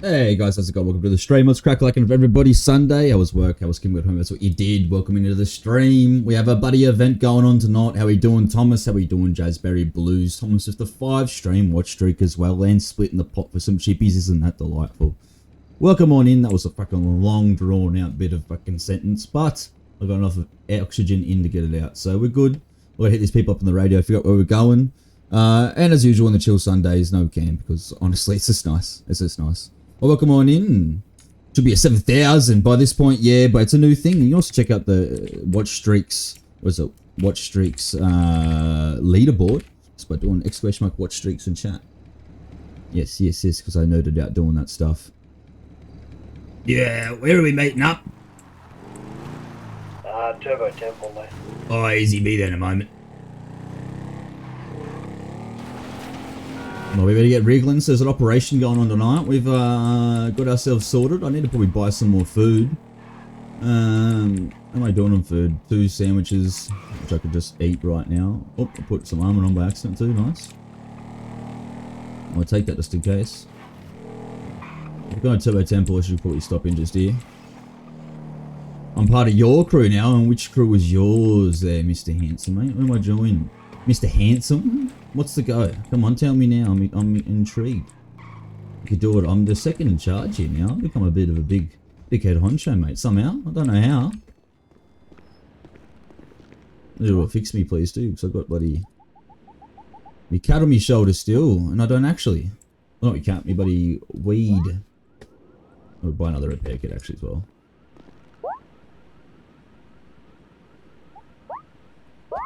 Hey guys, how's it going? Welcome to the stream. Let's crack like everybody's Sunday. How was work? How was Kim at home? That's what you did. Welcome into the stream. We have a buddy event going on tonight. How we doing, Thomas? How we doing, Jazzberry Blues? Thomas with the 5-stream watch streak as well, and splitting the pot for some chippies. Isn't that delightful? Welcome on in. That was a fucking long, drawn out bit of fucking sentence, but I've got enough oxygen in to get it out, so we're good. We're gonna hit these people up on the radio, figure out where we're going. And as usual on the chill Sundays, no cam, because honestly, it's just nice. It's just nice. Well, welcome on in. Should be at 7,000 by this point, yeah, but it's a new thing. You can also check out the Watch Streaks, what is it? Watch Streaks leaderboard. Just by doing exclamation mark Watch Streaks in chat. Yes, because I noted out doing that stuff. Yeah, where are we meeting up? Turbo Temple, mate. Oh, easy, be there in a moment. Well, we better get wriggling. So there's an operation going on tonight. We've got ourselves sorted. I need to probably buy some more food. How am I doing on food? 2 sandwiches, which I could just eat right now. Oh, I put some almond on by accident too. Nice. I'll take that just in case. We're going to Turbo Temple. I should probably stop in just here. I'm part of your crew now. And which crew was yours there, Mr. Handsome, mate? Where am I joining? Mr. Handsome? What's the go? Come on, tell me now. I'm intrigued. You could do it. I'm the second in charge here now. I've become a bit of a big head honcho, mate. Somehow. I don't know how. It'll fix me, please, too, because I've got bloody... me cat on my shoulder still, and I don't actually. Well, not me cat, me bloody weed. I'll buy another repair kit, actually, as well.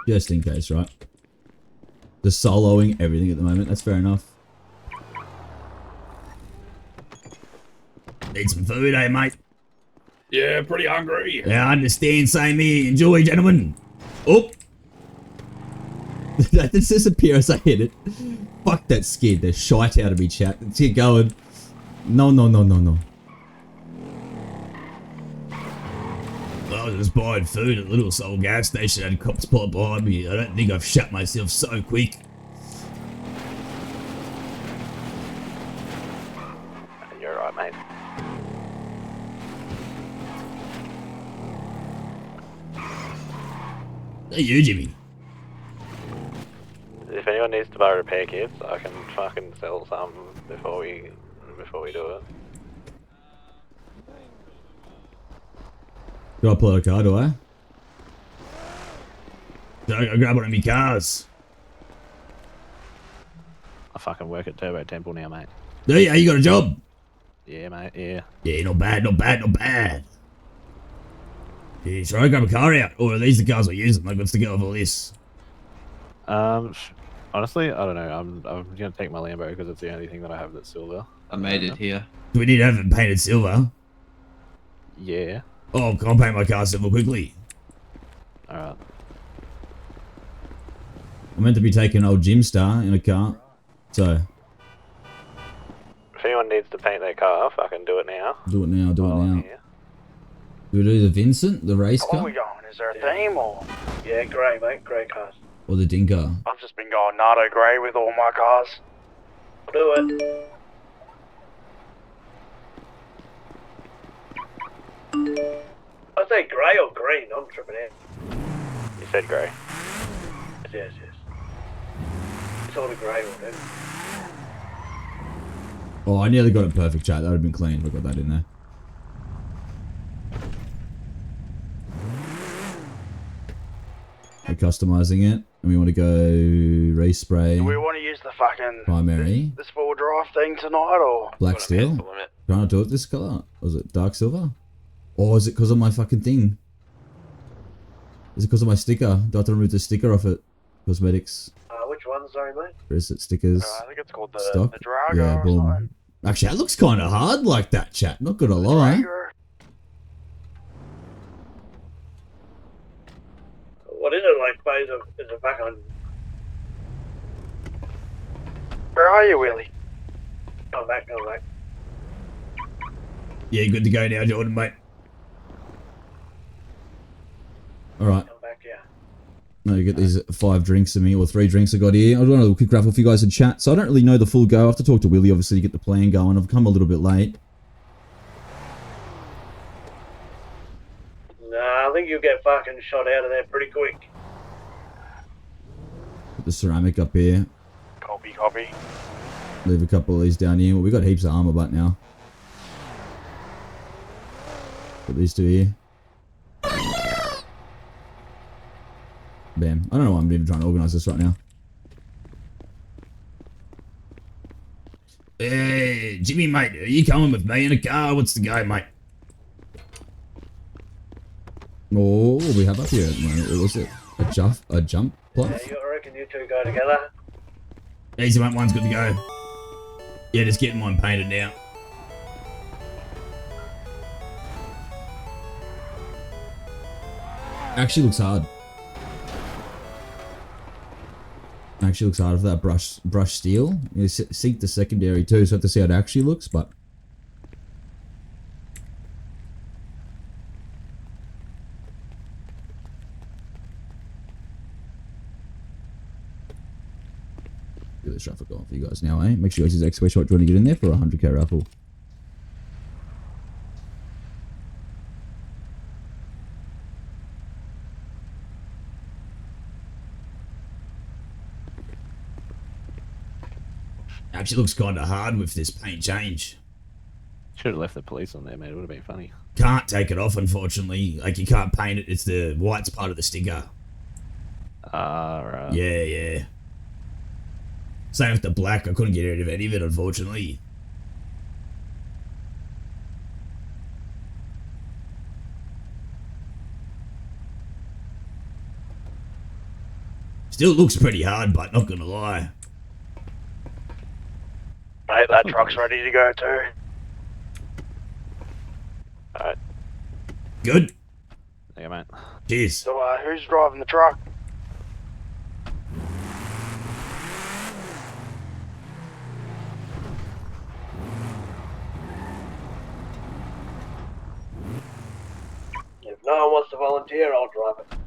Just in case, right? Just soloing everything at the moment. That's fair enough. Need some food, eh, mate? Yeah, pretty hungry. Yeah, I understand. Same here. Enjoy, gentlemen. Oh! That just disappear as I hit it. Fuck, that scared the shite out of me, chat. Let's get going. No. I was just buying food at a little soul gas station and cops pull up behind me. I don't think I've shut myself so quick. You're right, mate. Hey, you, Jimmy. If anyone needs to buy repair kits, I can fucking sell some before we do it. Do I pull out a car, do I? Do I go grab one of me cars? I fucking work at Turbo Temple now, mate. Do you? You got a job? Yeah, mate, yeah. Yeah, not bad. Yeah, should I grab a car out? Or are these the cars we're using? Like, what's the go of all this? Honestly, I don't know. I'm gonna take my Lambo because it's the only thing that I have that's silver. I made it here. Do we need to have it painted silver? Yeah. Oh, I'll paint my car silver quickly. Alright. I'm meant to be taking old Jim Star in a car. So. If anyone needs to paint their car, fucking do it now. Do it now. Yeah. Do we do the Vincent, the race car? Where are we going? Is there a theme or? Yeah, grey, mate. Grey cars. Or the Dinka? I've just been going Nardo grey with all my cars. Do it. I say grey or green, I'm tripping out. You said grey. Yes. It's all the grey will do. Oh, I nearly got it perfect, chat. That would have been clean if I got that in there. We're customizing it, and we want to go race spray. Do we want to use the fucking Primary. this 4-drive thing tonight or? Black steel. Trying to do it this color. Was it dark silver? Or is it because of my fucking thing? Is it because of my sticker? Do I have to remove the sticker off it? Cosmetics. Which one, sorry, mate? Or is it stickers? I think it's called the Stock? Drago Yeah, or boom. something. Actually, that looks kind of hard like that, chat. Not gonna lie. Drago. What is it like, phase of, is it back on? Where are you, Willie? I'm back. Yeah, good to go now, Jordan, mate. Alright. I'm back, yeah. No, you get these 5 drinks of me, or 3 drinks I got here. I want a quick raffle for you guys in chat. So I don't really know the full go. I have to talk to Willie, obviously, to get the plan going. I've come a little bit late. I think you'll get fucking shot out of there pretty quick. Put the ceramic up here. Copy, copy. Leave a couple of these down here. Well, we got heaps of armor but now. Put these two here. Bam. I don't know why I'm even trying to organise this right now. Hey, Jimmy, mate, are you coming with me in a car? What's the go, mate? Oh, what do we have up here at the moment? What was it? A jump plus? Yeah, I reckon you two go together. Easy, mate. One's good to go. Yeah, just getting mine painted now. Actually looks hard. Actually looks hard for that brush steel. You seek the secondary too, so I have to see how it actually looks, but get this raffle going for you guys now, eh? Make sure you guys use XP shot trying to get in there for a 100k raffle. Actually looks kind of hard with this paint change. Should have left the police on there, mate. It would have been funny. Can't take it off, unfortunately. Like, you can't paint it. It's the white's part of the sticker. Right. Yeah, yeah. Same with the black. I couldn't get rid of any of it, unfortunately. Still looks pretty hard, but not gonna lie. Mate, that truck's ready to go too. Alright. Good. There you go, mate. Cheers. So, who's driving the truck? If no one wants to volunteer, I'll drive it.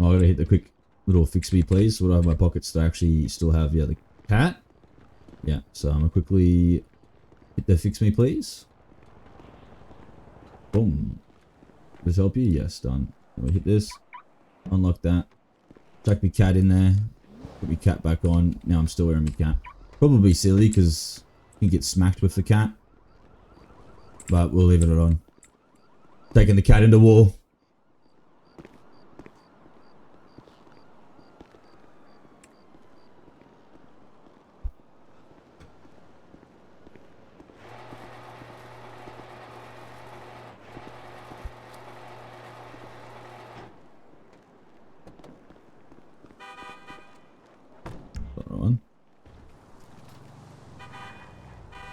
Oh, I gotta hit the quick little fix me, please. What I have in my pockets to actually still have, yeah, the cat. Yeah, so I'm gonna quickly hit the fix me, please. Boom. Does this help you? Yes, done. We hit this. Unlock that. Chuck my cat in there. Put my cat back on. Now I'm still wearing my cat. Probably silly because you can get smacked with the cat. But we'll leave it on. Taking the cat into war.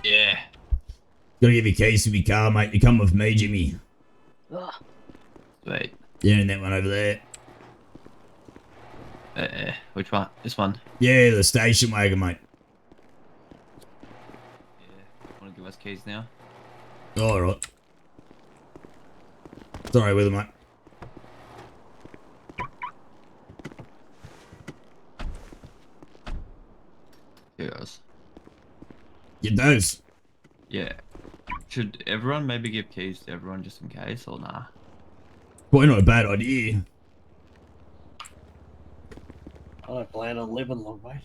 Yeah. Gotta give you keys to my car, mate. You come with me, Jimmy. Wait. Yeah, and that one over there. Which one? This one? Yeah, the station wagon, mate. Yeah. Want to give us keys now? Alright. Sorry with it, mate. Yes. Get those. Yeah. Should everyone maybe give keys to everyone just in case, or nah? Probably not a bad idea. I don't plan on living long, mate.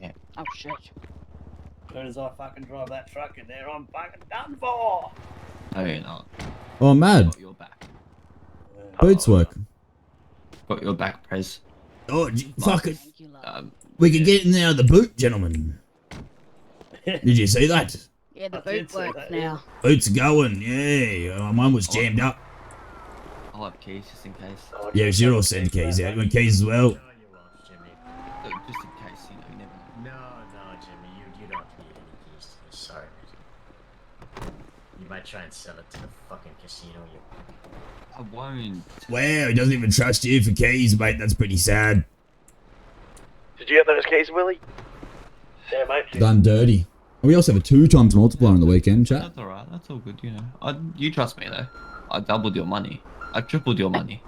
Yeah. Oh shit. As soon as I fucking drive that truck in there, I'm fucking done for. No, you're not. Oh, mad. Got your back. Boots work. Got your back, Prez. Oh, fuck it. Thank you, love. We can get in there the boot, gentlemen. Did you see that? Yeah, the I did boot see works that, now. Boots are going, yeah. Mine was jammed up. I'll have keys just in case. Yeah, sure, I'll send keys out. You want keys as well? No, you won't, Jimmy. Look, just in case, you know, you never know. No, Jimmy, you don't need any keys to this. Sorry. You might try and sell it to the fucking casino. I won't. Wow, he doesn't even trust you for keys, mate. That's pretty sad. Did you get those keys, Willie? Yeah, mate. Done dirty. And we also have a 2 times multiplier on the weekend, chat. That's alright, that's all good, you know. You trust me though. I doubled your money. I tripled your money.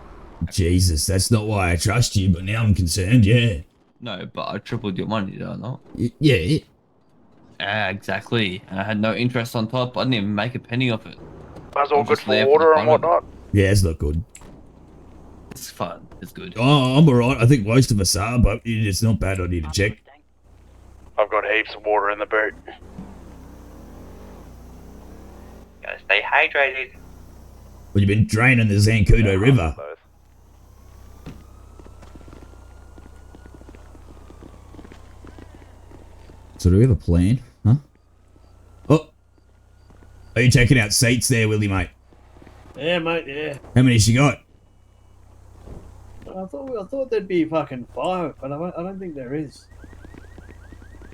Jesus, that's not why I trust you, but now I'm concerned, yeah. No, but I tripled your money, did I not? Yeah. Exactly. And I had no interest on top. I didn't even make a penny off it. That's all I'm good just for there for water the and fun of it. whatnot. Yeah, it's not good. It's fun. It's good. Oh, I'm alright. I think most of us are, but it's not bad. I need to check. I've got heaps of water in the boot. Gotta stay hydrated. Well, you've been draining the Zancudo River. Both. So do we have a plan? Huh? Oh! Are you checking out seats there, Willie, mate? Yeah, mate, yeah. How many she got? I thought there'd be fucking 5, but I don't think there is.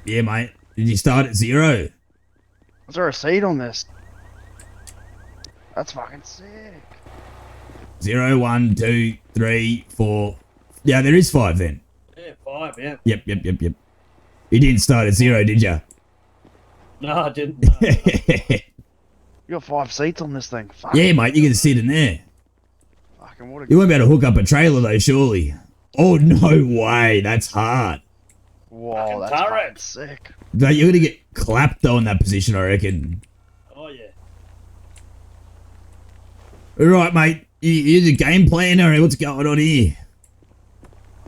Yeah, mate. Did you start at 0? Is there a seat on this? That's fucking sick. 0, 1, 2, 3, 4. Yeah, there is 5 then. Yeah, 5, yeah. Yep. You didn't start at 0, did you? No, I didn't. No. You got 5 seats on this thing. Fuck. Yeah, mate, you can sit in there. Fucking what a... You won't be able to hook up a trailer though, surely. Oh, no way. That's hard. Whoa, that's turret. fucking sick. But you're going to get clapped though in that position, I reckon. Oh, yeah. All right, mate. You the game planner. What's going on here?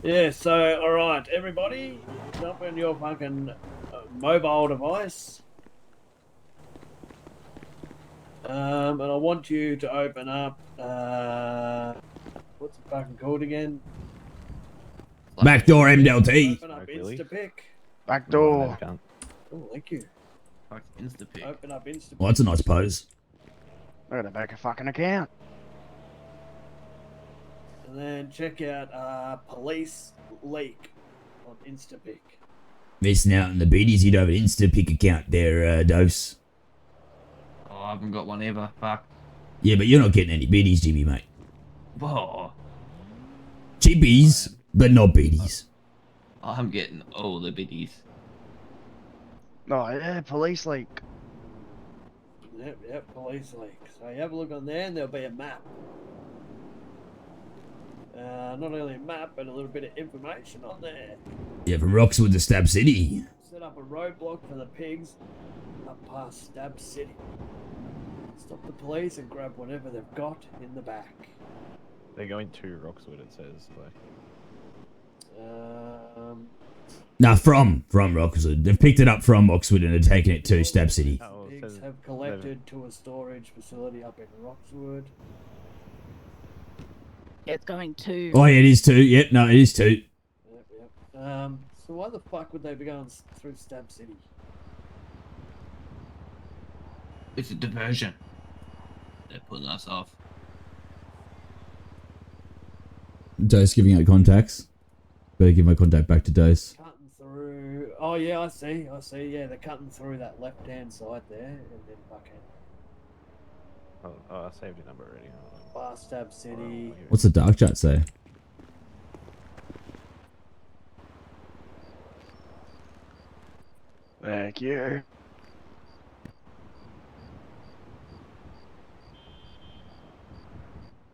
Yeah, so, alright, everybody, jump on your fucking mobile device. And I want you to open up, what's it fucking called again? Backdoor MDLT. Open up Really? Instapic. Back door. Oh, thank you. Fuck, Instapic. Open up Instapic. Well, that's a nice pose. I gotta make a fucking account. And then check out Police Leak on Instapic. Missing out on the beaties. You'd have an Instapic account there, Dose. Oh, I haven't got one ever. Fuck. Yeah, but you're not getting any beaties, Jimmy, mate. Whoa. Chibbies, but not beaties. I'm getting all the biddies. Oh yeah, police leak. Yep, Police Leak. So you have a look on there and there'll be a map. Not only a map, but a little bit of information on there. Yeah, from Roxwood to Stab City. Set up a roadblock for the pigs up past Stab City. Stop the police and grab whatever they've got in the back. They're going to Roxwood, it says. Like. Nah, from Roxwood. They've picked it up from Oxwood and are taking it to Stab City. Oh, it Pigs says have collected to a storage facility up in Roxwood. It's going to. Oh, yeah, it is too. Yep, no, it is too. Yep. So why the fuck would they be going through Stab City? It's a diversion. They're putting us off. Dose giving out contacts. Better give my contact back to Dose. Cutting through. Oh yeah, I see. Yeah, they're cutting through that left-hand side there, and then fucking Oh, I saved your number already. past Stab City. What's the dark chat say? Thank you.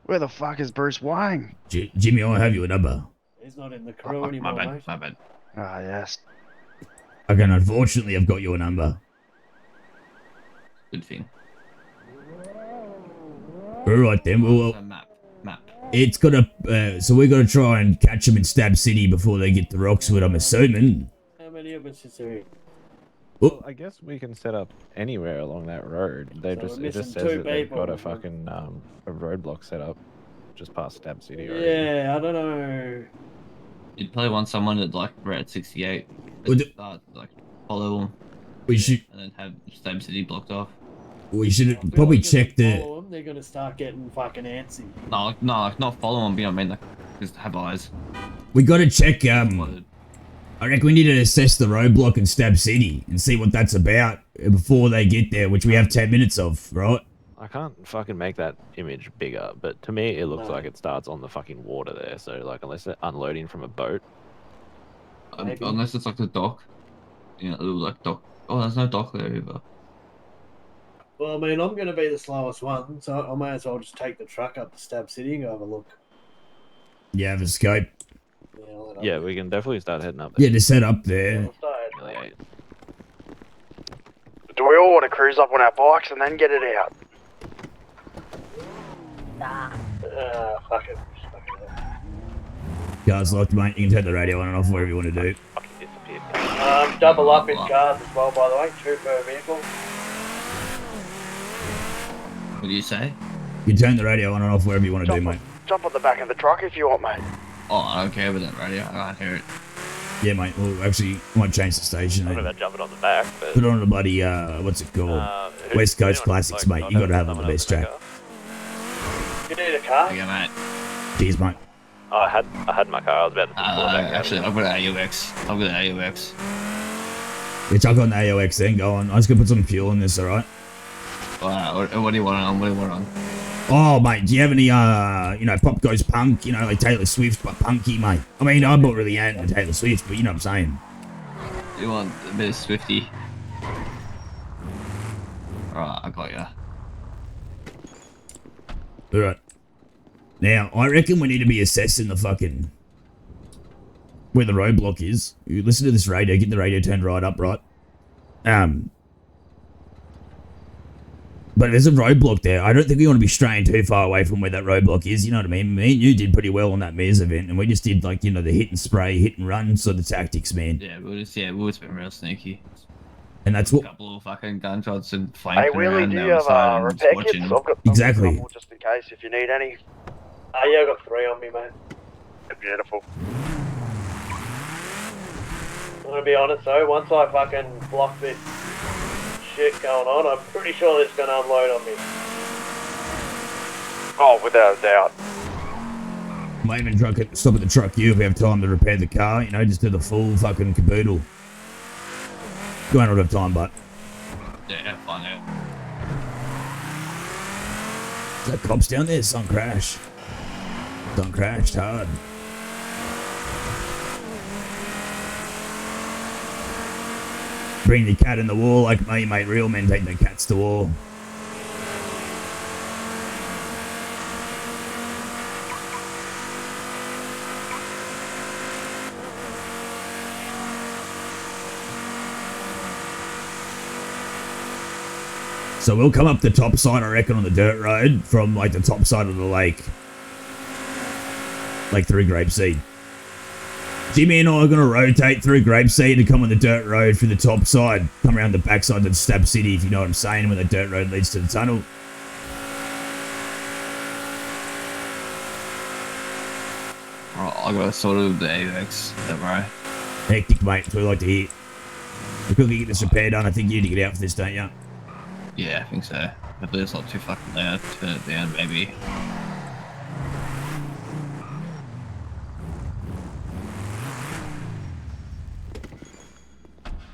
Where the fuck is Bruce Wayne? Jimmy, I have your number. He's not in the crew Oh, anymore, my mate. bad. Ah, yes. Again, unfortunately, I've got your number. Good thing. Alright then, well, So map. it's gotta, so we gotta try and catch them in Stab City before they get to Roxwood, I'm assuming. How many of us is there? Well, I guess we can set up anywhere along that road. They So just we're it just missing says two that they've got a people. fucking a roadblock set up just past Stab City already. Yeah, I don't know. You'd probably want someone at like Route 68. Well, Start like follow them We should and then have Stab City blocked off. probably check the. Follow them, they're gonna start getting fucking antsy. No, like not follow them. You know what I mean? Like just have eyes. We gotta check. Spotted. I reckon we need to assess the roadblock in Stab City and see what that's about before they get there, which we have 10 minutes of, right? I can't fucking make that image bigger, but to me it looks No. like it starts on the fucking water there. So like unless they're unloading from a boat, Maybe. Unless it's like the dock. You know, a little like dock. Oh, there's no dock there either. Well, I mean, I'm gonna be the slowest one, so I may as well just take the truck up to Stab City and go have a look. You have a scope. Yeah, I'll let yeah, up. we can definitely start heading up there. Yeah, to set up there. I'll start. Really, Do we all want to cruise up on our bikes and then get it out? Nah. Fuck it. Cars locked, mate. You can turn the radio on and off, whatever you want to do. Fucking disappeared. Double up in cars as well, by the way. 2 per vehicle. What do you say? You can turn the radio on and off, whatever you want to do, mate. Jump on the back of the truck if you want, mate. Oh, I don't care with that radio. I can't hear it. Yeah, mate. Well, actually, I might change the station. I don't know about jumping on the back, but... Put on the bloody, what's it called? West Coast Classics, mate. You got to have on the best track. You need a car? Okay, mate. Cheers, mate. Oh, I had my car. I was about to pull it back out. Actually, I've got an AUX. Yeah, chuck on the AOX then, go on. I was going to put some fuel in this, alright? What do you want on? Oh, mate, do you have any, Pop Goes Punk, like Taylor Swift, but punky, mate? I mean, I'm not really into Taylor Swift, but you know what I'm saying. You want a bit of Swifty? Alright, I got ya. Alright. Now, I reckon we need to be assessing the fucking... where the roadblock is. You listen to this radio, get the radio turned right up, right? But there's a roadblock there. I don't think we want to be straying too far away from where that roadblock is, you know what I mean? Me and you did pretty well on that Mares event, and we just did, like, the hit and spray, hit and run sort of tactics, man. Yeah, we'll just been real sneaky. And that's what... A couple of fucking gunshots and flanking Hey, Willie, around do you have repair kits? I've got Exactly. just in case if you need any. Yeah, I got 3 on me, mate. Beautiful. I'm gonna be honest though, once I fucking block this shit going on, I'm pretty sure it's gonna unload on me. Oh, without a doubt. Might even stop at the truck you if we have time to repair the car, just do the full fucking caboodle. You won't have time, but... Yeah, find out. Is that cops down there? Sun crash. Sun crashed hard. Bring the cat in the wall like me, mate. Real men take the cats to war. So we'll come up the top side, I reckon, on the dirt road from, like, the top side of the lake. Like, through Grapeseed. Jimmy and I are going to rotate through Grapeseed and come on the dirt road through the top side. Come around the backside of Stab City, if you know what I'm saying, when the dirt road leads to the tunnel. I got sort of the AUX, don't worry. Hectic, mate. That's what we like to hear. We quickly get this repair done. I think you need to get out for this, don't you? Yeah, I think so. Hopefully it's not too fucking loud. Turn it down, maybe.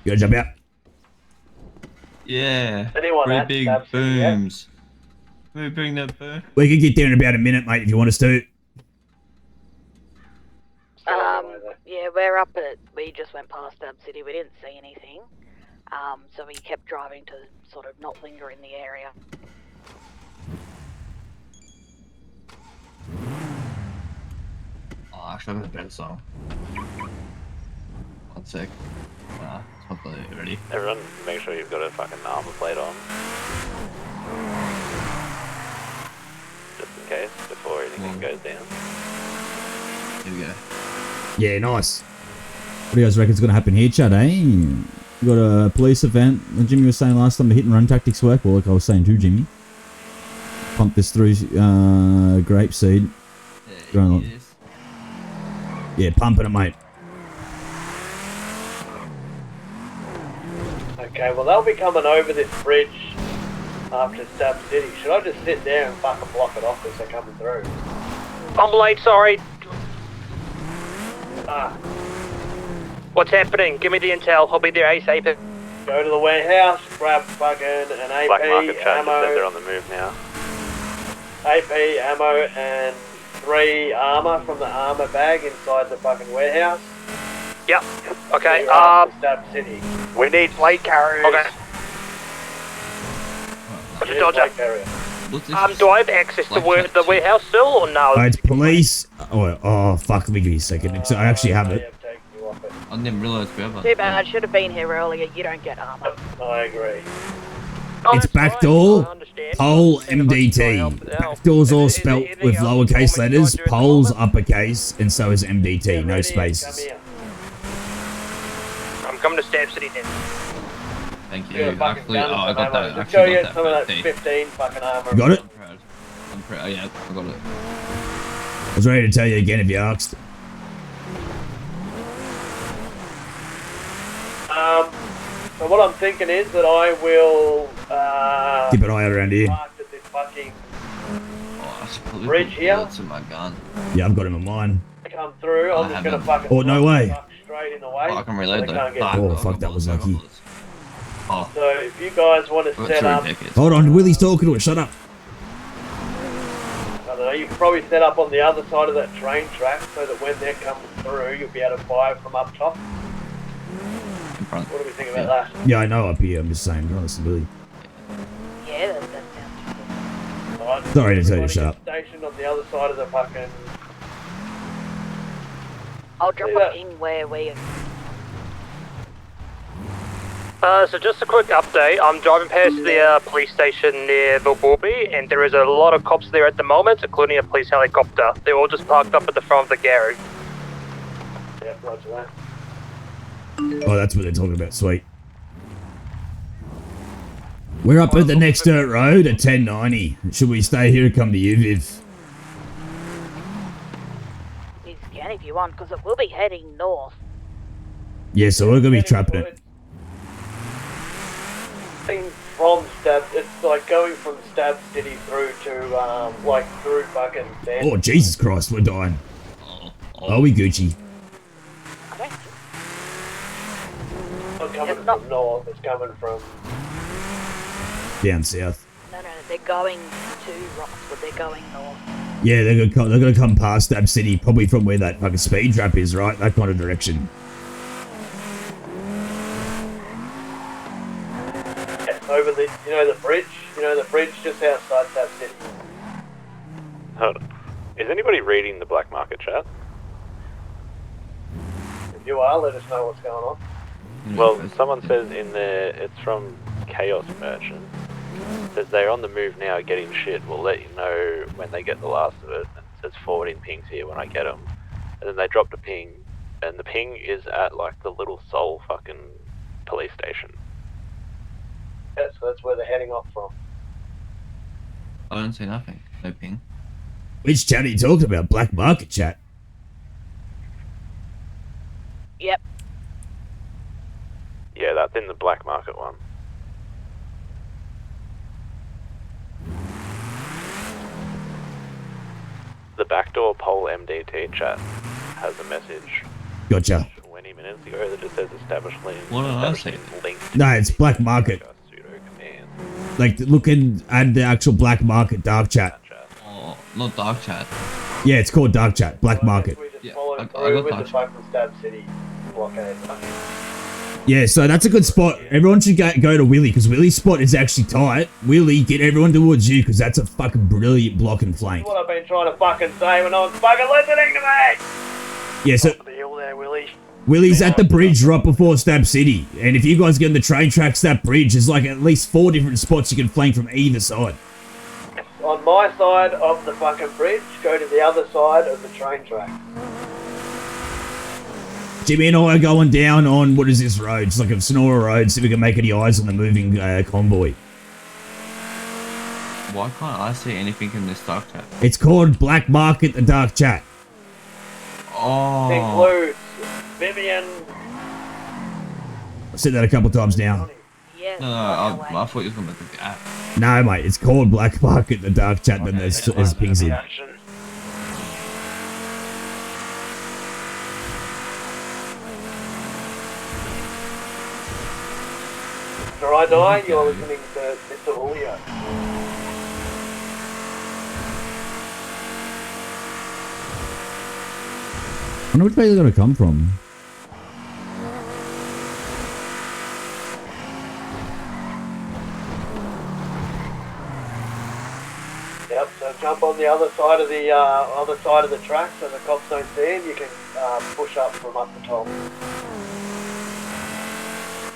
You gotta jump out. Yeah. Anyone Three at big Stab City, yeah? booms. Can we bring that boom? We can get there in about a minute, mate, if you want us to. Yeah, we're up at, we just went past Stab City, we didn't see anything. So we kept driving to sort of not linger in the area. Oh, actually, I've got a better song. 1 sec. It's not ready. Everyone, make sure you've got a fucking armor plate on. Just in case, before anything goes down. Here we go. Yeah, nice. What do you guys reckon is going to happen here, Chad, eh? You got a police event. Jimmy was saying last time the hit and run tactics work. Well, like I was saying to Jimmy. Pump this through Grapeseed. Yeah, pumping it, mate. Okay, well they'll be coming over this bridge after Stab City. Should I just sit there and fucking block it off as they're coming through? I'm late, sorry. Ah. What's happening? Give me the intel. I'll be there ASAP. Go to the warehouse, grab fucking an AP, Black market charges ammo, said they're on the move now. AP, ammo, and 3 armor from the armor bag inside the fucking warehouse. Yep. Okay. Stab City. We need plate carriers. Okay. What's the Dodger? Do I have access to the warehouse still, or no? It's police. Oh, fuck, let me give you a second. I actually have it. I didn't realise we ever. Too bad, I should have been here earlier. You don't get armor. I agree. It's backdoor, pole, MDT. Backdoor's all spelt with lowercase letters, pole's uppercase, and so is MDT, no spaces. I'm coming to Stab City then. Thank you. Actually, I got that. Just go get some of that 15 fucking armor. Got it? I'm proud. Oh, yeah, I got it. I was ready to tell you again if you asked. So what I'm thinking is that I will keep an eye out around here. park at this fucking bridge here. In my gun. Yeah, I've got him in mine. Come through, I'm just gonna fucking Oh, no way. straight in the way. I can reload so though. Oh, fuck, that was lucky. Oh. So if you guys want to set up, Hold on, Willie's talking to it, shut up. I don't know, you can probably set up on the other side of that train track so that when they're coming through, you'll be able to fire from up top. What do we think about that? Yeah, I know up here, I'm just saying, don't listen to Willie. Yeah, that sounds good. Right. Sorry to tell you to shut up. Stationed on the other side of the fucking... I'll drop a ping where we... So just a quick update. I'm driving past the police station near Vilborby, and there is a lot of cops there at the moment, including a police helicopter. They're all just parked up at the front of the garage. Yeah, roger that. Oh, that's what they're talking about, sweet. We're up at the next dirt road at 1090. Should we stay here or come to you, Viv? You can if you want, because it will be heading north. Yeah, so we're going to be trapping it. From Stab, it's like going from Stab City through to, like, through fucking Sand. Oh, Jesus Christ, we're dying. Are we Gucci? It's not coming from north, it's coming from... Down south. No, they're going to Roxwood, they're going north. Yeah, they're gonna come past Stab City, probably from where that fucking speed trap is, right? That kind of direction. Yeah, over the, you know the bridge just outside Stab City. Hold on. Is anybody reading the black market chat? If you are, let us know what's going on. Well, someone says in there, it's from Chaos Merchant, says they're on the move now getting shit, we'll let you know when they get the last of it. And it says forwarding pings here when I get them. And then they dropped a ping, and the ping is at like the Little Soul fucking police station. Yeah, so that's where they're heading off from. I don't see nothing. No ping. Which chat are you talking about? Black market chat? Yep. Yeah, that's in the black market one. The backdoor poll MDT chat has a message. Gotcha. 20 minutes ago that just says establishment. What did I say? No, it's black market. Like, looking at the actual black market dark chat. Oh, not dark chat. Yeah, it's called dark chat. Black market. Yeah, Following I through got with dark the chat. fucking Stab City blockade. Yeah, so that's a good spot. Everyone should go to Willie, because Willie's spot is actually tight. Willie, get everyone towards you, because that's a fucking brilliant block and flank. That's what I've been trying to fucking say when no one's fucking listening to me! Yeah, so The hill there, Willie. Willie's at the bridge right before Stab City. And if you guys get on the train tracks, that bridge, there's like at least 4 different spots you can flank from either side. On my side of the fucking bridge, go to the other side of the train track. Jimmy and I are going down on, what is this road? It's like a Sonora road, see if we can make any eyes on the moving convoy. Why can't I see anything in this dark chat? It's called Black Market, the dark chat. Oh. Includes Vivian. I've said that a couple times now. Yes. No, I thought you were going to make a gap. No, mate, it's called Black Market, the dark chat, then there's pings in. After I die, you're listening to Mr. Julio. I wonder which way they're going to come from. Yep, so jump on the other side of the track so the cops don't see him. You can push up from up the top.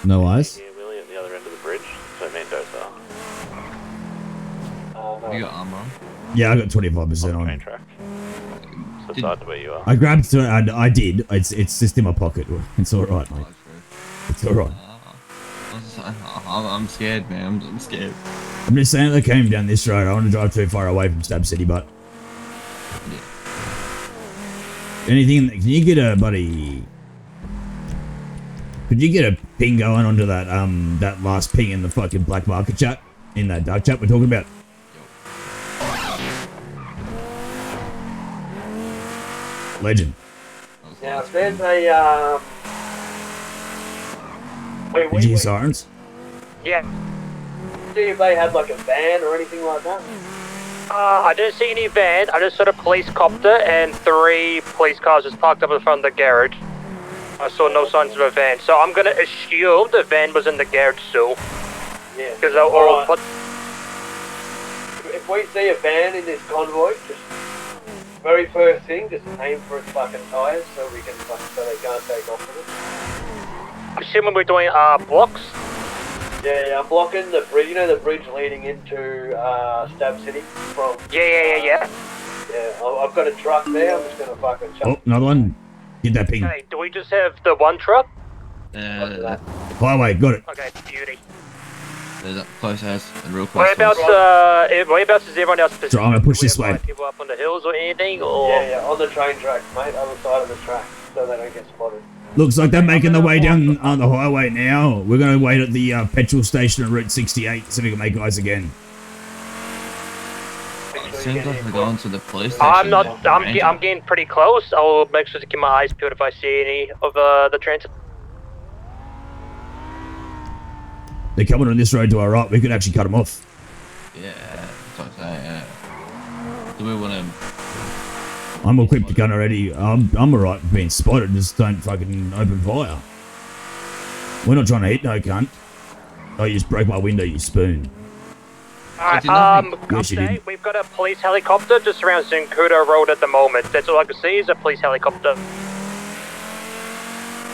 No eyes. Here, Willie, at the other end of the bridge. So Mendoza. You got armor on? Yeah, I got 25% Train on. track. So side to where you are. I grabbed it. I did. It's just in my pocket. It's all right, mate. It's all right. I'm scared, man. I'm scared. I'm just saying they came down this road. I want to drive too far away from Stab City, but anything? Can you get a buddy? Could you get a ping going onto that that last ping in the fucking black market chat in that dark chat we're talking about? Legend. Now, if there's a, Did you hear sirens? Yeah. see if they had like a van or anything like that? I didn't see any van. I just saw a police copter and 3 police cars just parked up in front of the garage. I saw no signs of a van, so I'm gonna assume the van was in the garage still. Yeah. Because they'll all put. If we see a van in this convoy, just very first thing, just aim for its fucking tyres so we can so they can't take off with it. I'm assuming we're doing blocks. Yeah, I'm blocking the bridge. You know the bridge leading into Stab City from. Yeah. Yeah, I've got a truck there. I'm just gonna fucking. Oh, another one. Get that ping. Okay, do we just have the one truck? Highway, got it. Okay, beauty. There's up close as and real close. Whereabouts is everyone else positioned? So I'm gonna push Do we this have, way. like, people up on the hills or anything, or? Yeah, on the train tracks, mate. Other side of the track, so they don't get spotted. Looks like they're making their way down on the highway now. We're gonna wait at the petrol station at Route 68 so we can make eyes again. Seems like we're going to the police station. I'm getting pretty close. I'll make sure to keep my eyes peeled if I see any of the transit. They're coming on this road to our right. We could actually cut them off. Yeah, that's what I'm saying, yeah. Do we want to... I'm equipped to gun already. I'm alright with being spotted. Just don't fucking open fire. We're not trying to hit no cunt. Oh, you just broke my window, you spoon. Alright, Yes, you did. we've got a police helicopter just around Zancudo Road at the moment. That's all I can see is a police helicopter.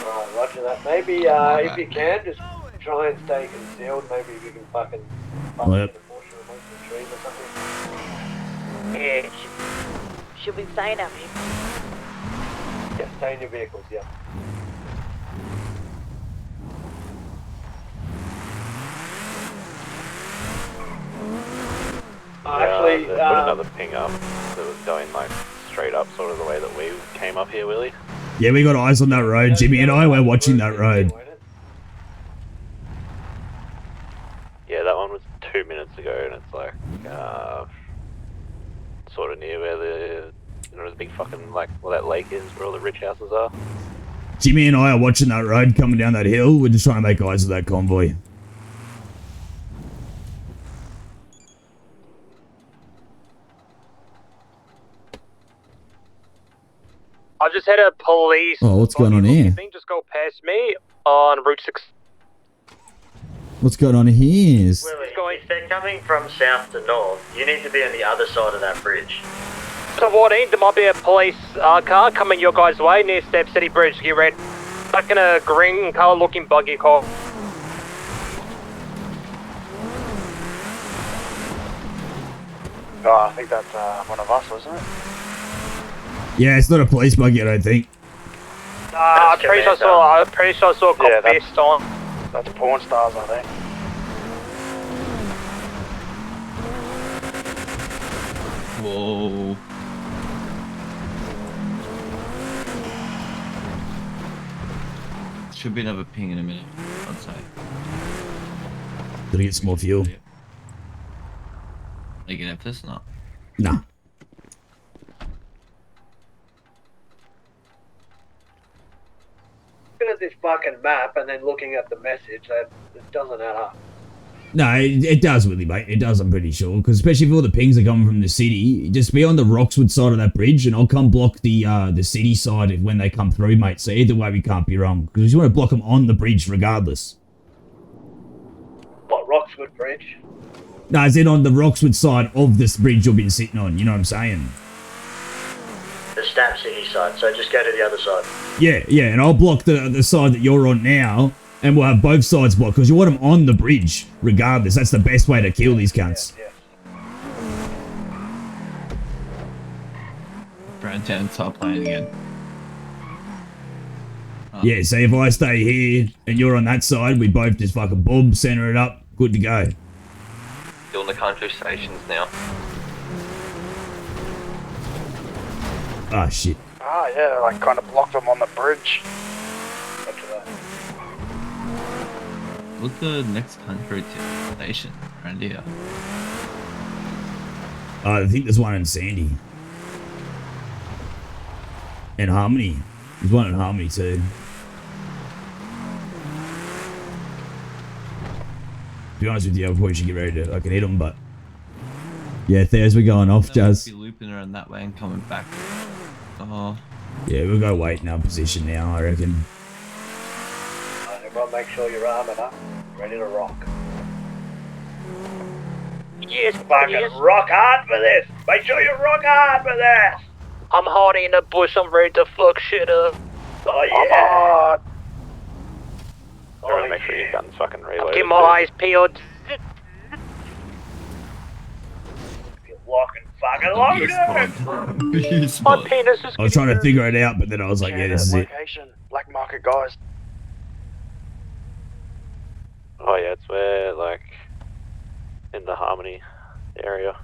Alright, roger that. Maybe if you can, just try and stay concealed. Maybe if you can fucking bump Yep. into the bush or amongst the trees or something. Yeah. Should we stay in our vehicles? Yeah, stay in your vehicles, yeah. Actually, they put another ping up that was going like straight up, sort of the way that we came up here, Willie. Yeah, we got eyes on that road. Jimmy and I were watching that road. Yeah, that one was 2 minutes ago, and it's like sort of near where the big fucking like that lake is, where all the rich houses are. Jimmy and I are watching that road coming down that hill. We're just trying to make eyes of that convoy. I just had a police. Oh, what's going on here? Thing just go past me on Route 6. What's going on here? Willie, if they're coming from south to north, you need to be on the other side of that bridge. So warning, there might be a police car coming your guys' way near Stab City Bridge. Get ready. Like in a green colour looking buggy car. Oh, I think that's one of us, wasn't it? Yeah, it's not a police buggy, I don't think. I'm pretty sure I saw a cop vest on. That's porn stars, I think. Whoa. Should be another ping in a minute, I'd say. Gotta get some more fuel. Are you gonna have this or not? Nah. Looking at this fucking map and then looking at the message, that it doesn't add up. No, it does, Willie, mate. It does, I'm pretty sure. Because especially if all the pings are coming from the city, just be on the Roxwood side of that bridge and I'll come block the city side when they come through, mate. So either way, we can't be wrong. Because you want to block them on the bridge regardless. What, Roxwood Bridge? No, as in on the Roxwood side of this bridge you've been sitting on. You know what I'm saying? The Stab City side, so just go to the other side. Yeah, and I'll block the side that you're on now And we'll have both sides blocked, because you want them on the bridge, regardless. That's the best way to kill these cunts. Brown Town, start playing again. Yeah, so if I stay here and you're on that side, we both just fucking boom, center it up, good to go. Doing the country stations now. Ah, shit. Ah, yeah, like kind of blocked them on the bridge. What's the next country station around here? I think there's one in Sandy. And Harmony. There's one in Harmony too. To be honest with you, I probably should get ready to, I can hit them, but... Yeah, Theos, we're going off, Jazz. Be looping around that way and coming back. Oh. Yeah, we'll go wait in our position now, I reckon. Everyone make sure you're arming up, ready to rock. Yes, Fucking yes. rock hard for this! Make sure you rock hard for this! I'm hiding in the bush. I'm ready to fuck shit up. Oh yeah! Alright, make sure your gun's fucking reloaded. Get my eyes peeled. Walking fucking longer! My penis is. I was trying to figure it out, but then I was like, yeah, this is it. Location, black market guys. Oh yeah, it's where, like, in the Harmony area.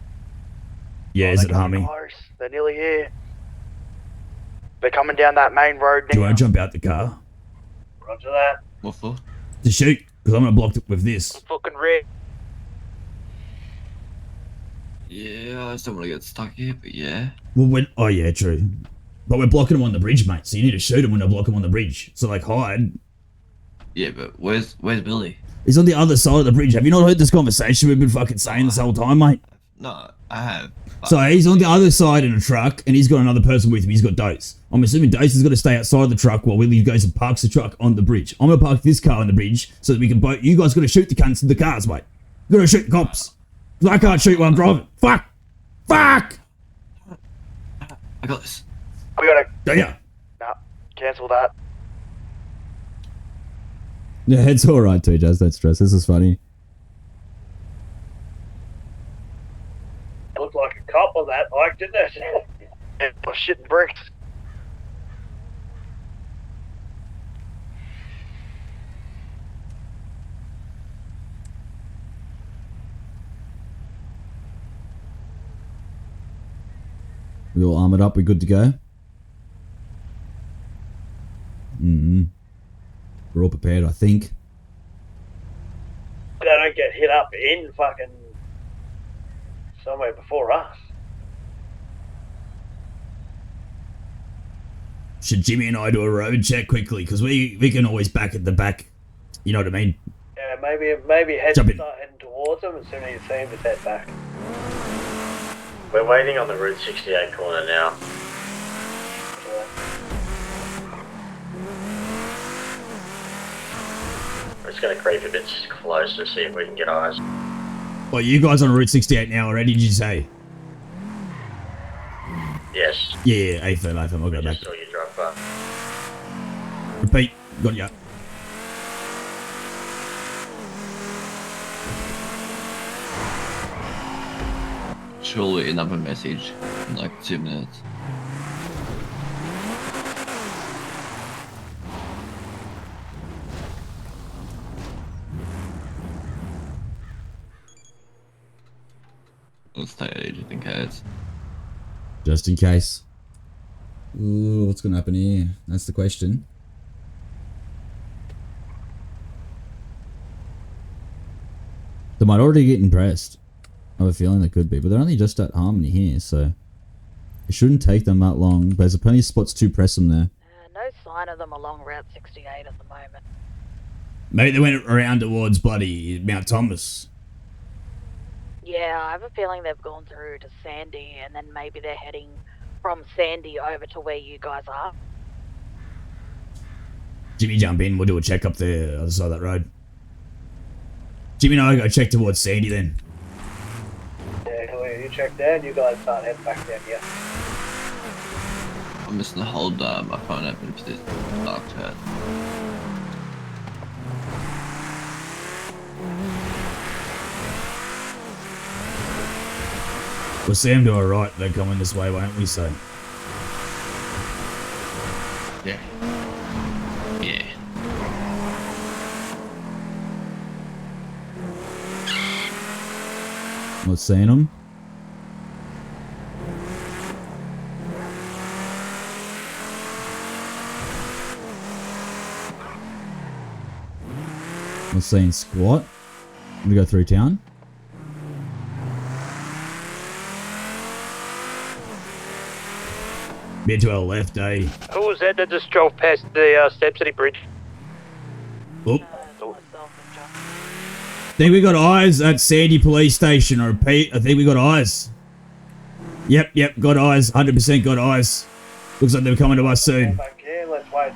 Yeah, is it Harmony? Close. They're nearly here. They're coming down that main road now. Do you want to jump out the car? Roger that. What for? To shoot, because I'm going to block it with this. Fucking red. Yeah, I just don't want to get stuck here, but yeah. Well, oh yeah, true. But we're blocking them on the bridge, mate, so you need to shoot them when they block them on the bridge. So, like, hide. Yeah, but where's Billy? He's on the other side of the bridge. Have you not heard this conversation we've been fucking saying this whole time, mate? No, I have. So he's on the other side in a truck, and he's got another person with him. He's got Dose. I'm assuming Dose is going to stay outside the truck while Willie goes and parks the truck on the bridge. I'm going to park this car on the bridge so that we can both... You guys got to shoot the cunts in the cars, mate. You got to shoot the cops. 'Cause I can't shoot while I'm driving. Fuck! Fuck! I got this. We gotta... Do ya? Nah, cancel that. Yeah, it's alright too, Jazz. Don't stress. This is funny. It looked like a cop on that bike, didn't it? Yeah, shit and bricks. We all armored up. We good to go? We're all prepared, I think. They don't get hit up in fucking somewhere before us. Should Jimmy and I do a road check quickly? Because we can always back at the back. You know what I mean? Yeah, maybe head Jump in. start heading towards them as soon as you see them, just head back. We're waiting on the Route 68 corner now. We're just gonna creep a bit close to see if we can get eyes. Well, you guys on Route 68 now already, did you say? Yes. Yeah, AFM, I'll go back. Just saw you drive by. Repeat, got ya. Surely another message in like 2 minutes. Let's stay just in case. Just in case. Ooh, what's gonna happen here? That's the question. They might already get impressed. I have a feeling they could be, but they're only just at Harmony here, so it shouldn't take them that long. But there's plenty of spots to press them there. No sign of them along Route 68 at the moment. Maybe they went around towards bloody Mount Thomas. Yeah, I have a feeling they've gone through to Sandy, and then maybe they're heading from Sandy over to where you guys are. Jimmy, jump in. We'll do a check up the other side of that road. Jimmy and I go check towards Sandy then. Yeah, you check down, you guys start heading back down here. I'm just gonna hold my phone open for this dark chat. We'll see them to our right. They're coming this way, won't we? So. Yeah. Yeah. Not seeing them. Not seeing squat. I'm gonna go through town. Bit to our left, eh? Who was that just drove past the Step City Bridge? Oh. Think we got eyes at Sandy Police Station, or Pete. I think we got eyes. Yep, got eyes. 100% got eyes. Looks like they're coming to us soon. Back here, let's wait.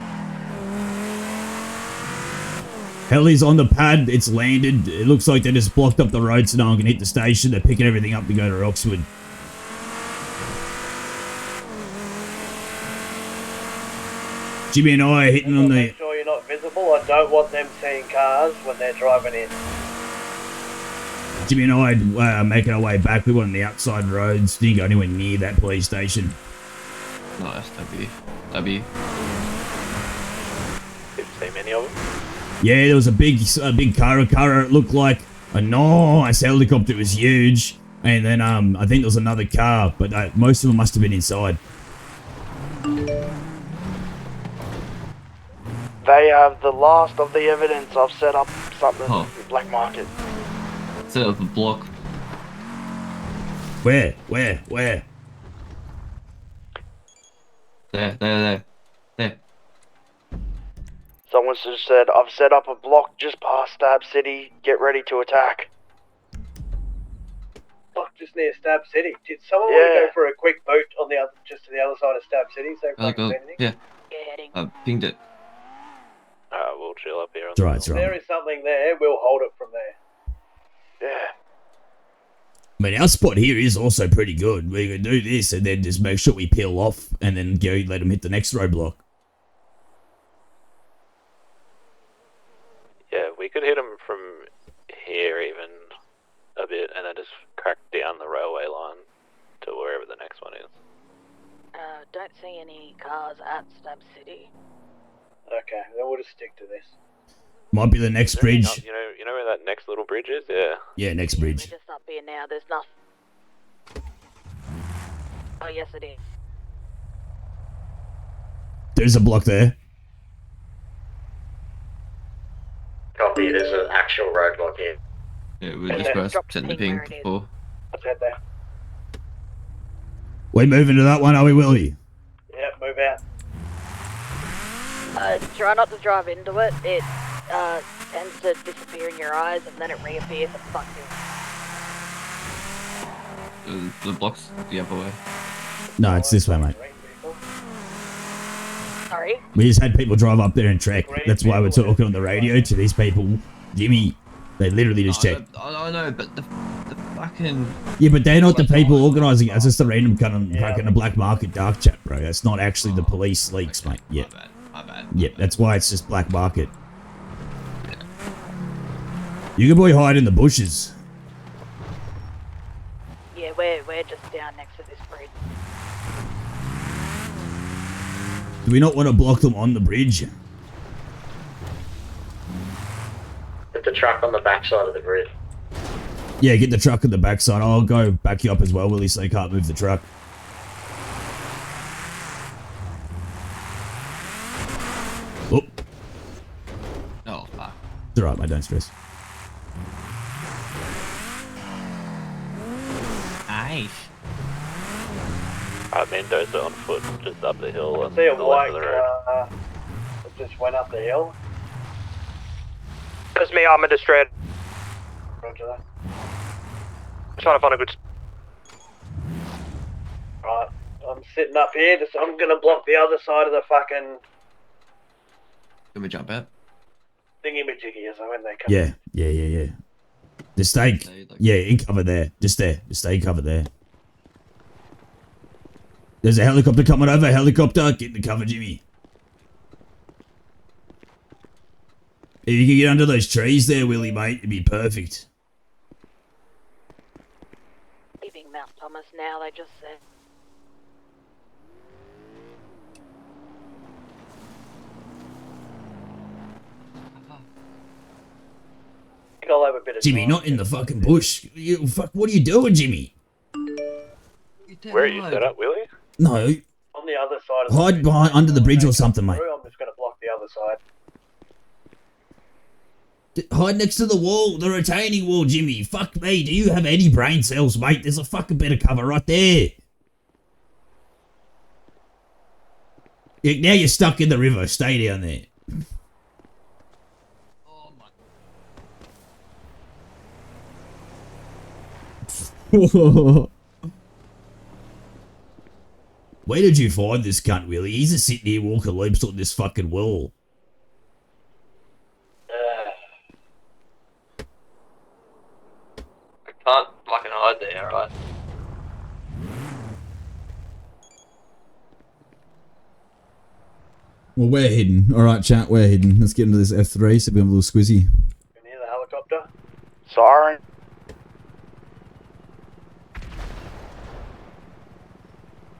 Heli's on the pad. It's landed. It looks like they just blocked up the road so no one can hit the station. They're picking everything up to go to Oxford. Jimmy and I are hitting on the... Make sure you're not visible. I don't want them seeing cars when they're driving in. Jimmy and I are making our way back. We were on the outside roads. Didn't go anywhere near that police station. Nice, W. Did you see many of them? Yeah, there was a big car. It looked like a nice helicopter. It was huge. And then I think there was another car, but most of them must have been inside. They have the last of the evidence. I've set up something Oh. black market. Set up a block. Where? There. Someone just said, I've set up a block just past Stab City. Get ready to attack. Fuck, just near Stab City. Did someone want to go for a quick boot on the other, just to the other side of Stab City? So anything? Yeah. Yeah, heading. I pinged it. We'll chill up here. On It's right, the it's If right. there is something there, we'll hold it from there. Yeah. I mean, our spot here is also pretty good. We can do this and then just make sure we peel off and then go let them hit the next roadblock. Yeah, we could hit them from here even a bit and then just crack down the railway line to wherever the next one is. Don't see any cars at Stab City. Okay, then we'll just stick to this. Might be the next bridge. You know where that next little bridge is? Yeah. Yeah, next bridge. We're just up here now. There's nothing. Oh, yes, it is. There's a block there. Copy, there's an actual roadblock here. Yeah, we just pressed send the ping before. Let's head there. We moving to that one, are we, Willie? Yep, move out. Try not to drive into it. It tends to disappear in your eyes and then it reappears and fuck you. The block's the other way. No, it's this way, mate. Sorry? We just had people drive up there and track. That's why we're talking on the radio to these people. Jimmy, they literally just check. I know, but the fucking... Yeah, but they're not the people organising it. It's just a random kind of fucking a black market dark chat, bro. That's not actually the police leaks, mate. Yeah. My bad. Yep, that's why it's just black market. You can boy hide in the bushes. Yeah, we're just down next to this bridge. Do we not want to block them on the bridge? Put the truck on the backside of the bridge. Yeah, get the truck on the backside. I'll go back you up as well, Willie, so they can't move the truck. Oh. Oh, fuck. It's alright, mate, don't stress. Nice. Mendoza on foot, just up the hill on See a the white left of the road. car that just went up the hill. That's me, I'm in distress. Roger that. Trying to find a good... Right, I'm sitting up here, I'm gonna block the other side of the fucking Can we jump out? thingy-majiggy so when they come. Yeah. Just stay, yeah, in cover there. Just there. Just stay covered there. There's a helicopter coming over. Helicopter, get in the cover, Jimmy. If you can get under those trees there, Willie, mate, it'd be perfect. leaving Mount Thomas now, they just said. I'll have a bit of Jimmy, time. not in the fucking bush. What are you doing, Jimmy? Where are you set up, Willie? No, On the other side of the hide behind under the bridge or something, mate. I'm just going to block the other side. Hide next to the wall, the retaining wall, Jimmy. Fuck me, do you have any brain cells, mate? There's a fucking bit of cover right there. Yeah, now you're stuck in the river. Stay down there. Where did you find this cunt, Willie? He's just sitting here walking loops on this fucking wall. I can't fucking hide there, right? Well, we're hidden. Alright, chat, we're hidden. Let's get into this F3 so we have a little squizzy. You can hear the helicopter? Siren.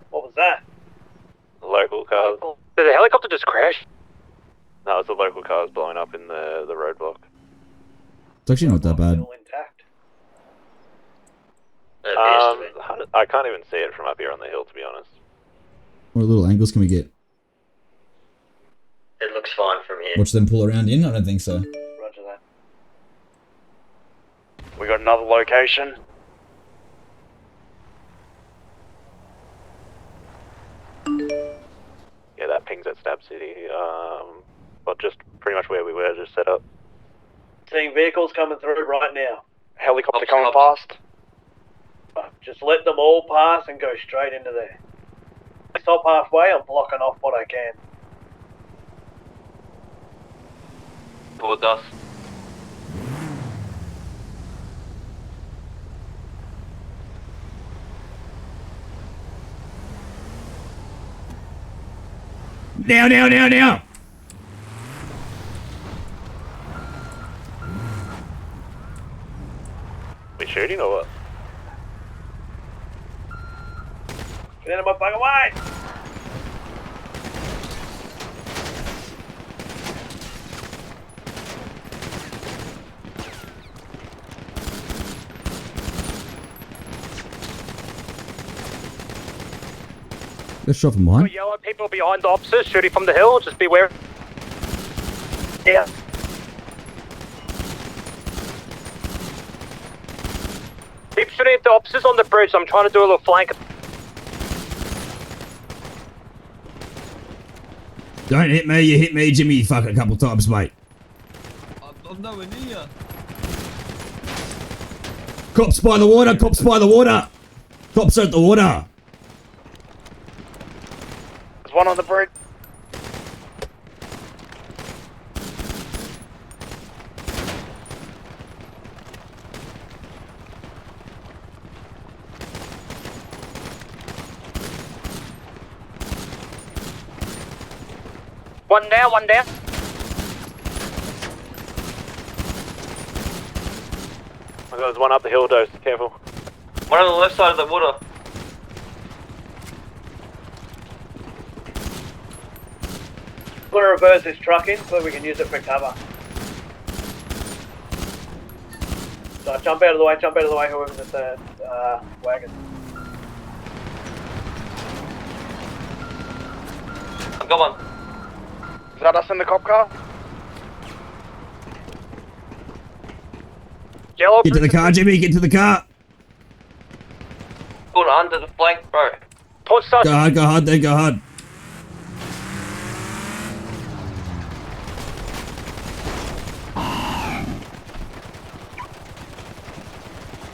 What was that? Local cars. Did the helicopter just crash? No, it's the local cars blowing up in the roadblock. It's actually not that bad. Still intact. I can't even see it from up here on the hill, to be honest. What little angles can we get? It looks fine from here. Watch them pull around in? I don't think so. Roger that. We got another location. Yeah, that pings at Stab City. But just pretty much where we were, just set up. Seeing vehicles coming through right now. Helicopter coming past. Just let them all pass and go straight into there. Stop halfway, I'm blocking off what I can. Towards us. Now, now, now, now! We shooting or what? Get him up, away! Let's shot from behind. Yellow people behind the officers shooting from the hill. Just beware. Yeah. Keep shooting at the officers on the bridge. I'm trying to do a little flank. Don't hit me, you hit me, Jimmy, fuck a couple times, mate. I'm nowhere near. Cops by the water, cops by the water! Cops at the water! There's one on the bridge. One down, one down. Oh, there's one up the hill, Dose. Careful. One on the left side of the water. I'm gonna reverse this truck in so we can use it for cover. So jump out of the way, whoever's at the wagon. I've got one. Is that us in the cop car? Yellow. Get to the car, Jimmy, get to the car! Put under the flank, bro. Towards us. Go hard, then go hard.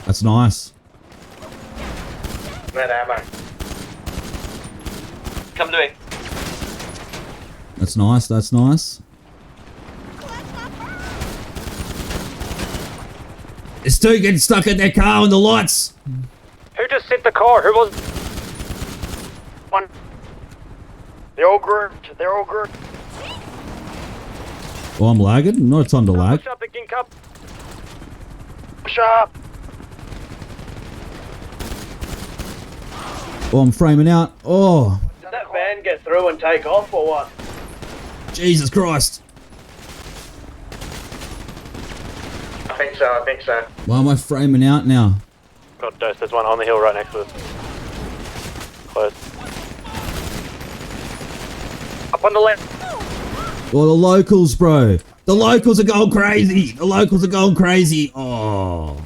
That's nice. That ammo. Come to me. That's nice, that's nice. There's two getting stuck in their car on the lights. Who just sent the car? Who was? One. They're all grouped. They're all grouped. Oh, I'm lagging? No time to lag. Push up the king cup. Push up. Oh, I'm framing out. Oh, Did that van get through and take off or what? Jesus Christ. I think so. Why am I framing out now? Got dose. There's one on the hill right next to us. Close. Up on the left. Oh, the locals, bro. The locals are going crazy. The locals are going crazy. Oh.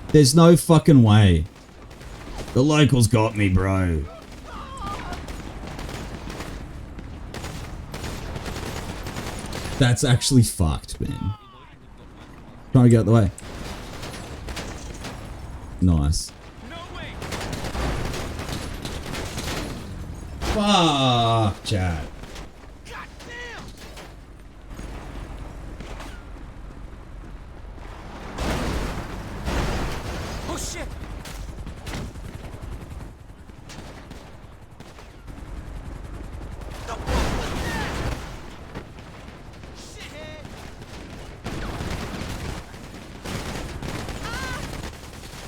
There's no fucking way. The locals got me, bro. That's actually fucked, man. Trying to get out of the way. Nice. Fuck, Chad. Oh shit!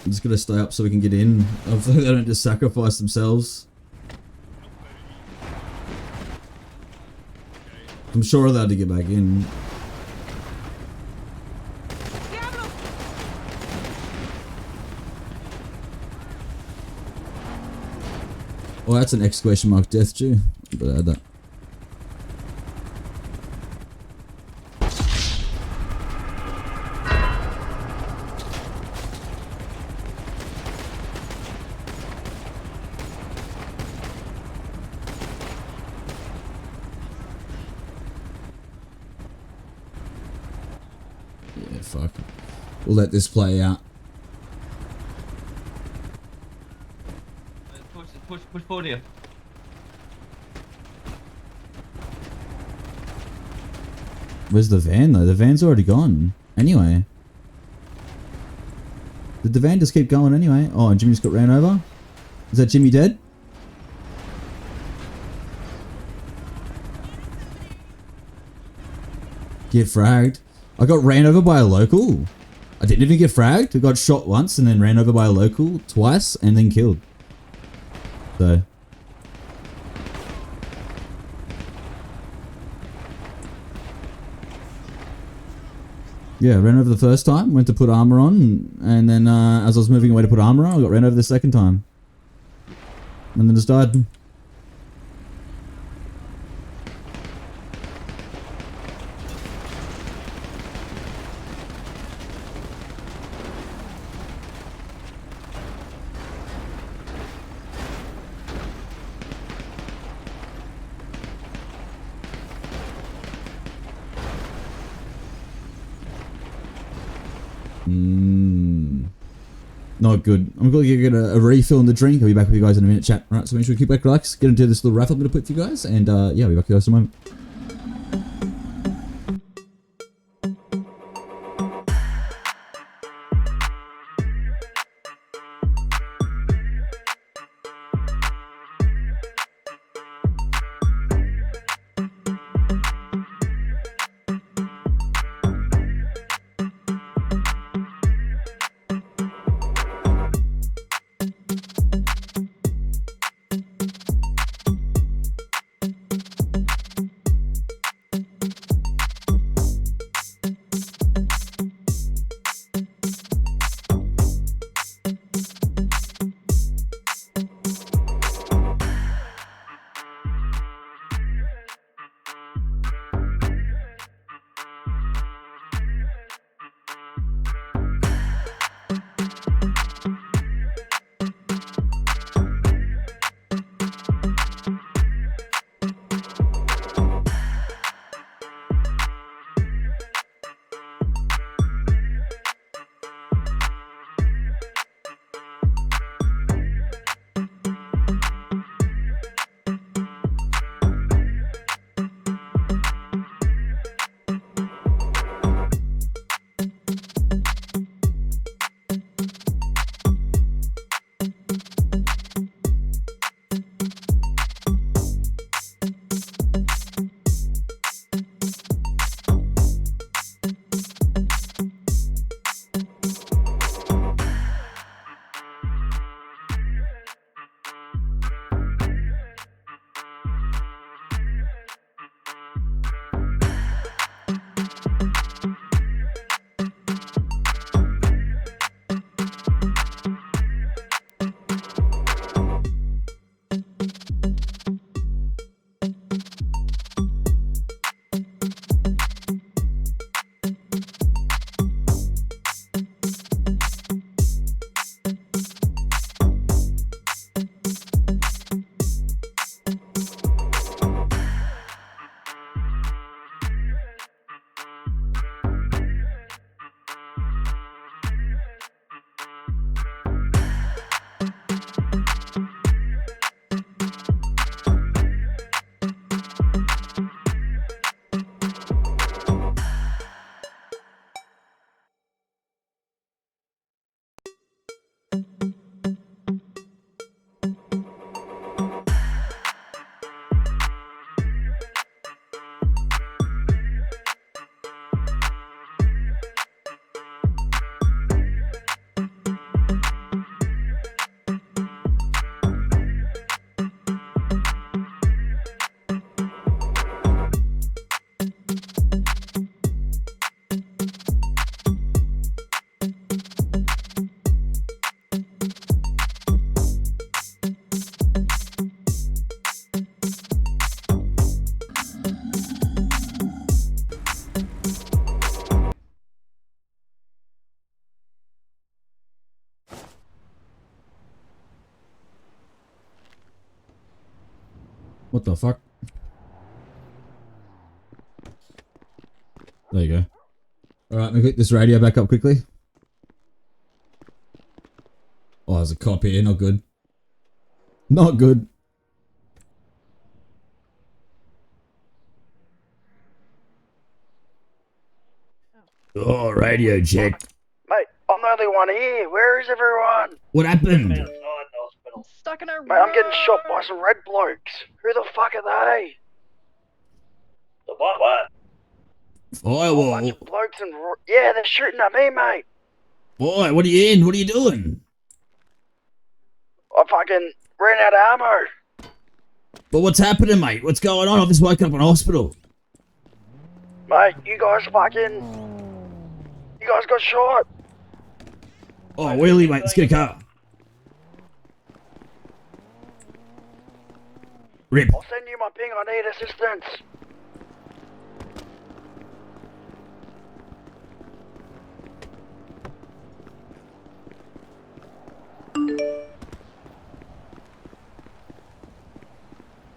I'm just gonna stay up so we can get in. Hopefully they don't just sacrifice themselves. I'm sure they'll have to get back in. Oh, that's an exclamation mark death Jew. But add that. Yeah, fuck. We'll let this play out. Push forward here. Where's the van though? The van's already gone. Anyway. Did the van just keep going anyway? Oh, and Jimmy just got ran over? Is that Jimmy dead? Get fragged. I got ran over by a local. I didn't even get fragged. I got shot once and then ran over by a local twice and then killed. So. Yeah, ran over the first time, went to put armor on, and then as I was moving away to put armor on, I got ran over the second time. And then just died. Not good. I'm going to get a refill in the drink. I'll be back with you guys in a minute, chat. Alright, so make sure you keep back relax, get into this little raffle I'm going to put for you guys, and yeah, I'll be back with you guys in a moment. What the fuck? There you go. Alright, let me click this radio back up quickly. Oh, there's a cop here. Not good. Not good. Oh, radio check. Mate, I'm the only one here. Where is everyone? What happened? Outside the hospital. Stuck in a Mate, I'm getting shot by some red blokes. Who the fuck are they? The what? Firewall. Bunch of blokes and... Yeah, they're shooting at me, mate. Boy, what are you in? What are you doing? I fucking ran out of ammo. But what's happening, mate? What's going on? I've just woken up in hospital. Mate, you guys fucking... You guys got shot. Oh, wheelie, mate. Let's get a car. Rip. I'll send you my ping. I need assistance.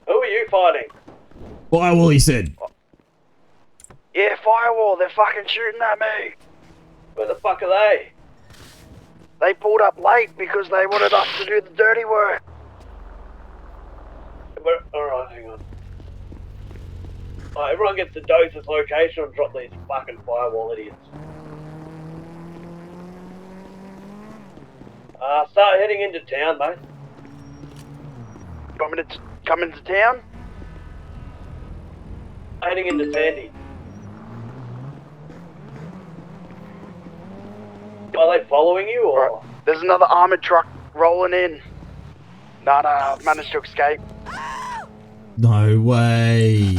Who are you fighting? Firewall, he said. Yeah, Firewall. They're fucking shooting at me. Where the fuck are they? They pulled up late because they wanted us to do the dirty work. Alright, hang on. Alright, everyone gets to Dose's location and drop these fucking Firewall idiots. Start heading into town, mate. Want me to come into town? Heading into Sandy. Are they following you, or? Right. There's another armoured truck rolling in. Nah, I've managed to escape. No way.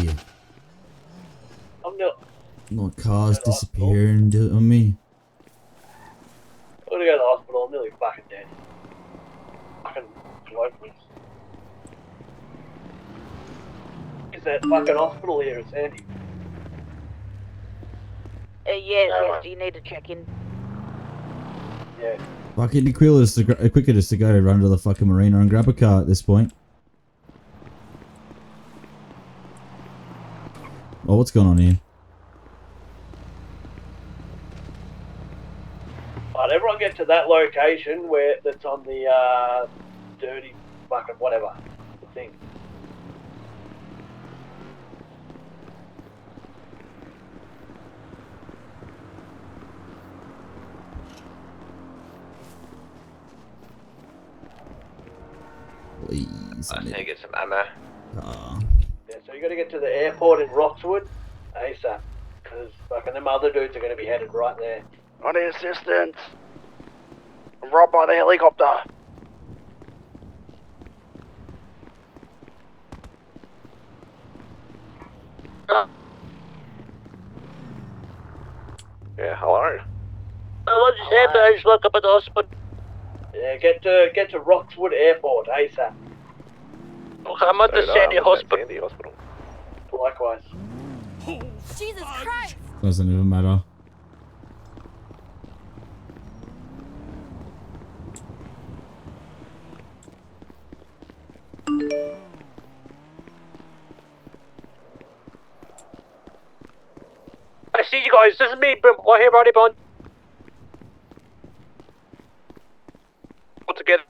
I'm not. My car's disappearing on me. I'm gonna go to the hospital. I'm nearly fucking dead. Fucking globally. Is that fucking hospital here in Sandy? Yes, you need to check in. Yeah. Fucking the quicker just to go run to the fucking marina and grab a car at this point. Oh, what's going on here? Alright, everyone get to that location where that's on the dirty fucking whatever thing. Please. I need to get some ammo. Yeah, so you gotta get to the airport in Roxwood ASAP. Because fucking them other dudes are gonna be headed right there. I need assistance. I'm right by the helicopter. Yeah, hello. What just happened? I just woke up at the hospital. Yeah, get to Roxwood Airport ASAP. Okay, I'm at the Sandy Hospital. Sandy Hospital. Likewise. Jesus Christ! Doesn't even matter. I see you guys. This is me, right here, Roddy Bond. All together.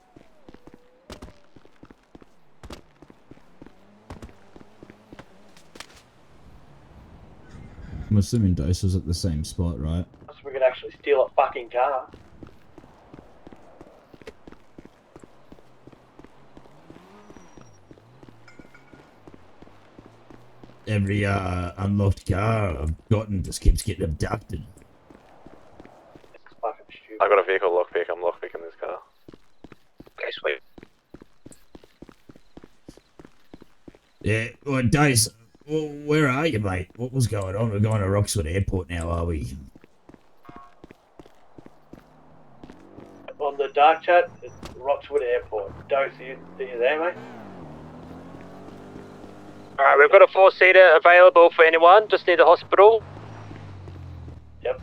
I'm assuming Dose was at the same spot, right? So we could actually steal a fucking car. Every unlocked car I've gotten just keeps getting abducted. It's fucking stupid. I got a vehicle lockpick. I'm lockpicking this car. Okay, sweet. Yeah, well, Dose, well, where are you, mate? What was going on? We're going to Roxwood Airport now, are we? On the dark chat, it's Roxwood Airport. Dose, are you there, mate? Alright, we've got a 4-seater available for anyone, just near the hospital. Yep.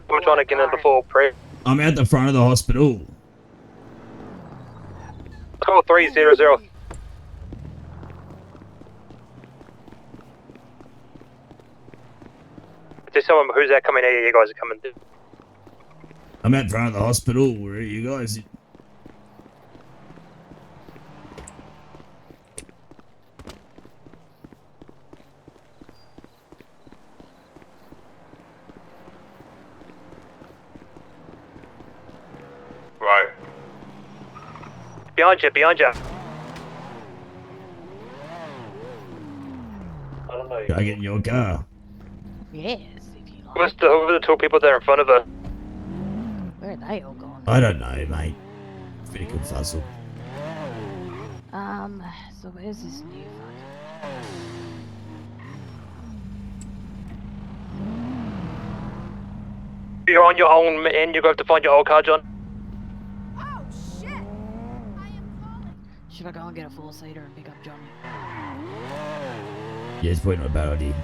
We're trying to get in before pre. I'm at the front of the hospital. Call 300. There's someone who's there coming here. You guys are coming to. I'm out front of the hospital. Where are you guys? Right. Behind you, behind you. I don't know. Can I get in your car? Yes, if you like. Who were the two people there in front of her? Where are they all gone? I don't know, mate. It's been a good fuzzle. So where's this new fucking... You're on your own, and you're going to have to find your old car, John. Oh, shit! I am calling. Should I go and get a four-seater and pick up Johnny? Yeah, it's probably not a bad idea.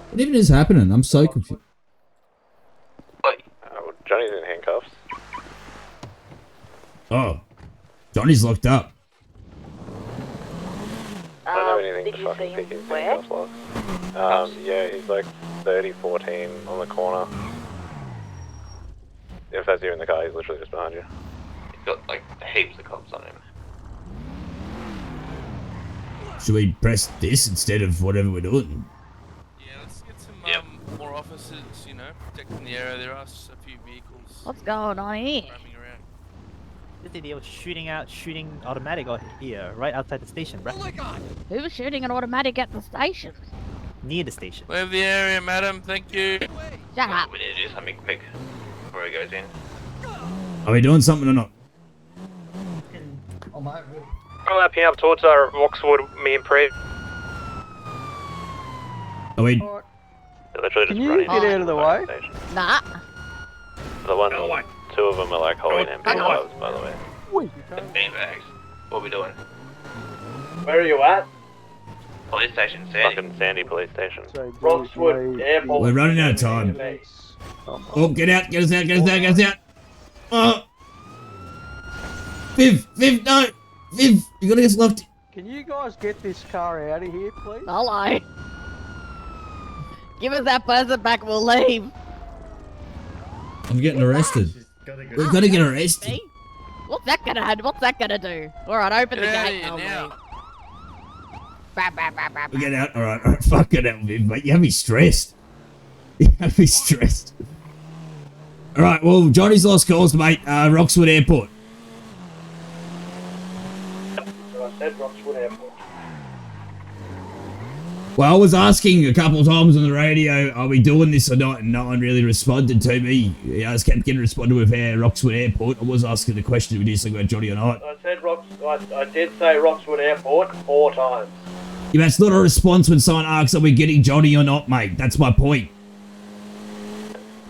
What even is happening? I'm so confused. Johnny's in handcuffs. Oh, Johnny's locked up. I don't know anything to fucking pick his handcuffs last. Yeah, he's like 3014 on the corner. If that's you in the car, he's literally just behind you. He's got like heaps of cops on him. Should we press this instead of whatever we're doing? Yeah, let's get some more officers, you know, protecting the area. There are a few vehicles. What's going on here? Roaming around. This idiot was shooting automatic out here, right outside the station, bruh. Oh my god! Who was shooting an automatic at the station? Near the station. Leave the area, madam. Thank you. Shut up. We need to do something quick before he goes in. Are we doing something or not? I'm up here up towards Roxwood, me and Pre. Are we? They're literally just you running get out of the way? Station. Nah. The one, two of them are like holding empty gloves, by the way. Beanbags. What are we doing? Where are you at? Police station, Sandy. Fucking Sandy Police Station. Roxwood Airport. We're running out of time. Oh, get out! Get us out! Get us out! Get us out! Oh! Viv! No! Viv! You gotta get us locked. Can you guys get this car out of here, please? Hello. Give us that person back, we'll leave. I'm getting arrested. We've got to get arrested. See? What's that gonna do? Alright, open the gate. I'll leave. We get out. Alright. Fuck it out, Viv, mate. You have me stressed. You have me stressed. Alright, well, Johnny's lost calls, mate. Roxwood Airport. So I said Roxwood Airport. Well, I was asking a couple of times on the radio, are we doing this or not? And no one really responded to me. I just kept getting responded with Roxwood Airport. I was asking the question, we do something about Johnny or not. I said I did say Roxwood Airport 4 times. Yeah, that's not a response when someone asks, are we getting Johnny or not, mate? That's my point.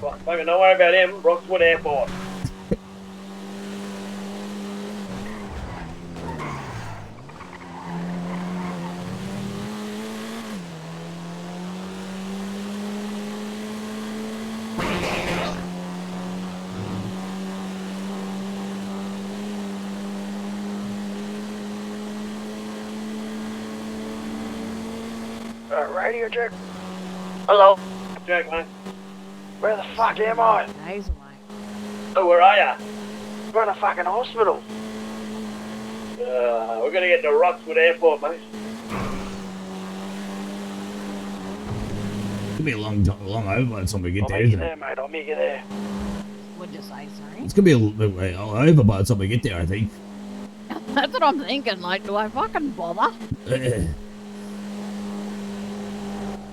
Right, fucking don't worry about him. Roxwood Airport. Radio check. Hello. Jack, man. Where the fuck am I? Days away. Oh, where are ya? We're in a fucking hospital. We're gonna get to Roxwood Airport, mate. It's gonna be a long over by the time we get there, I'll meet isn't you there, it? mate. I'll meet you there. What'd you say, sorry? It's gonna be a little way all over by the time we get there, I think. That's what I'm thinking, like, do I fucking bother?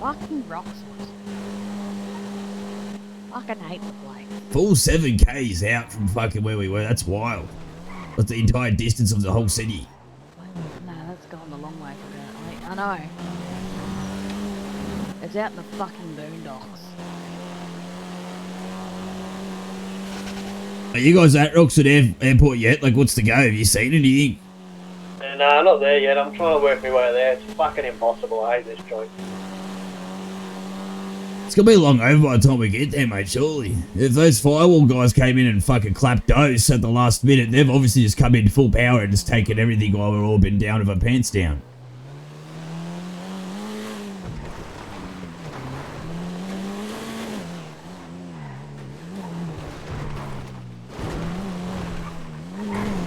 Fucking Roxwood. Fucking hate the place. Full 7K's out from fucking where we were. That's wild. That's the entire distance of the whole city. No, that's gone the long way for that. I know. It's out in the fucking boondocks. Are you guys at Roxford Airport yet? Like, what's the go? Have you seen anything? Nah, not there yet. I'm trying to work my way there. It's fucking impossible. I hate this joint. It's gonna be long over by the time we get there, mate, surely. If those firewall guys came in and fucking clapped dose at the last minute, they've obviously just come in full power and just taken everything while we're all been down with our pants down.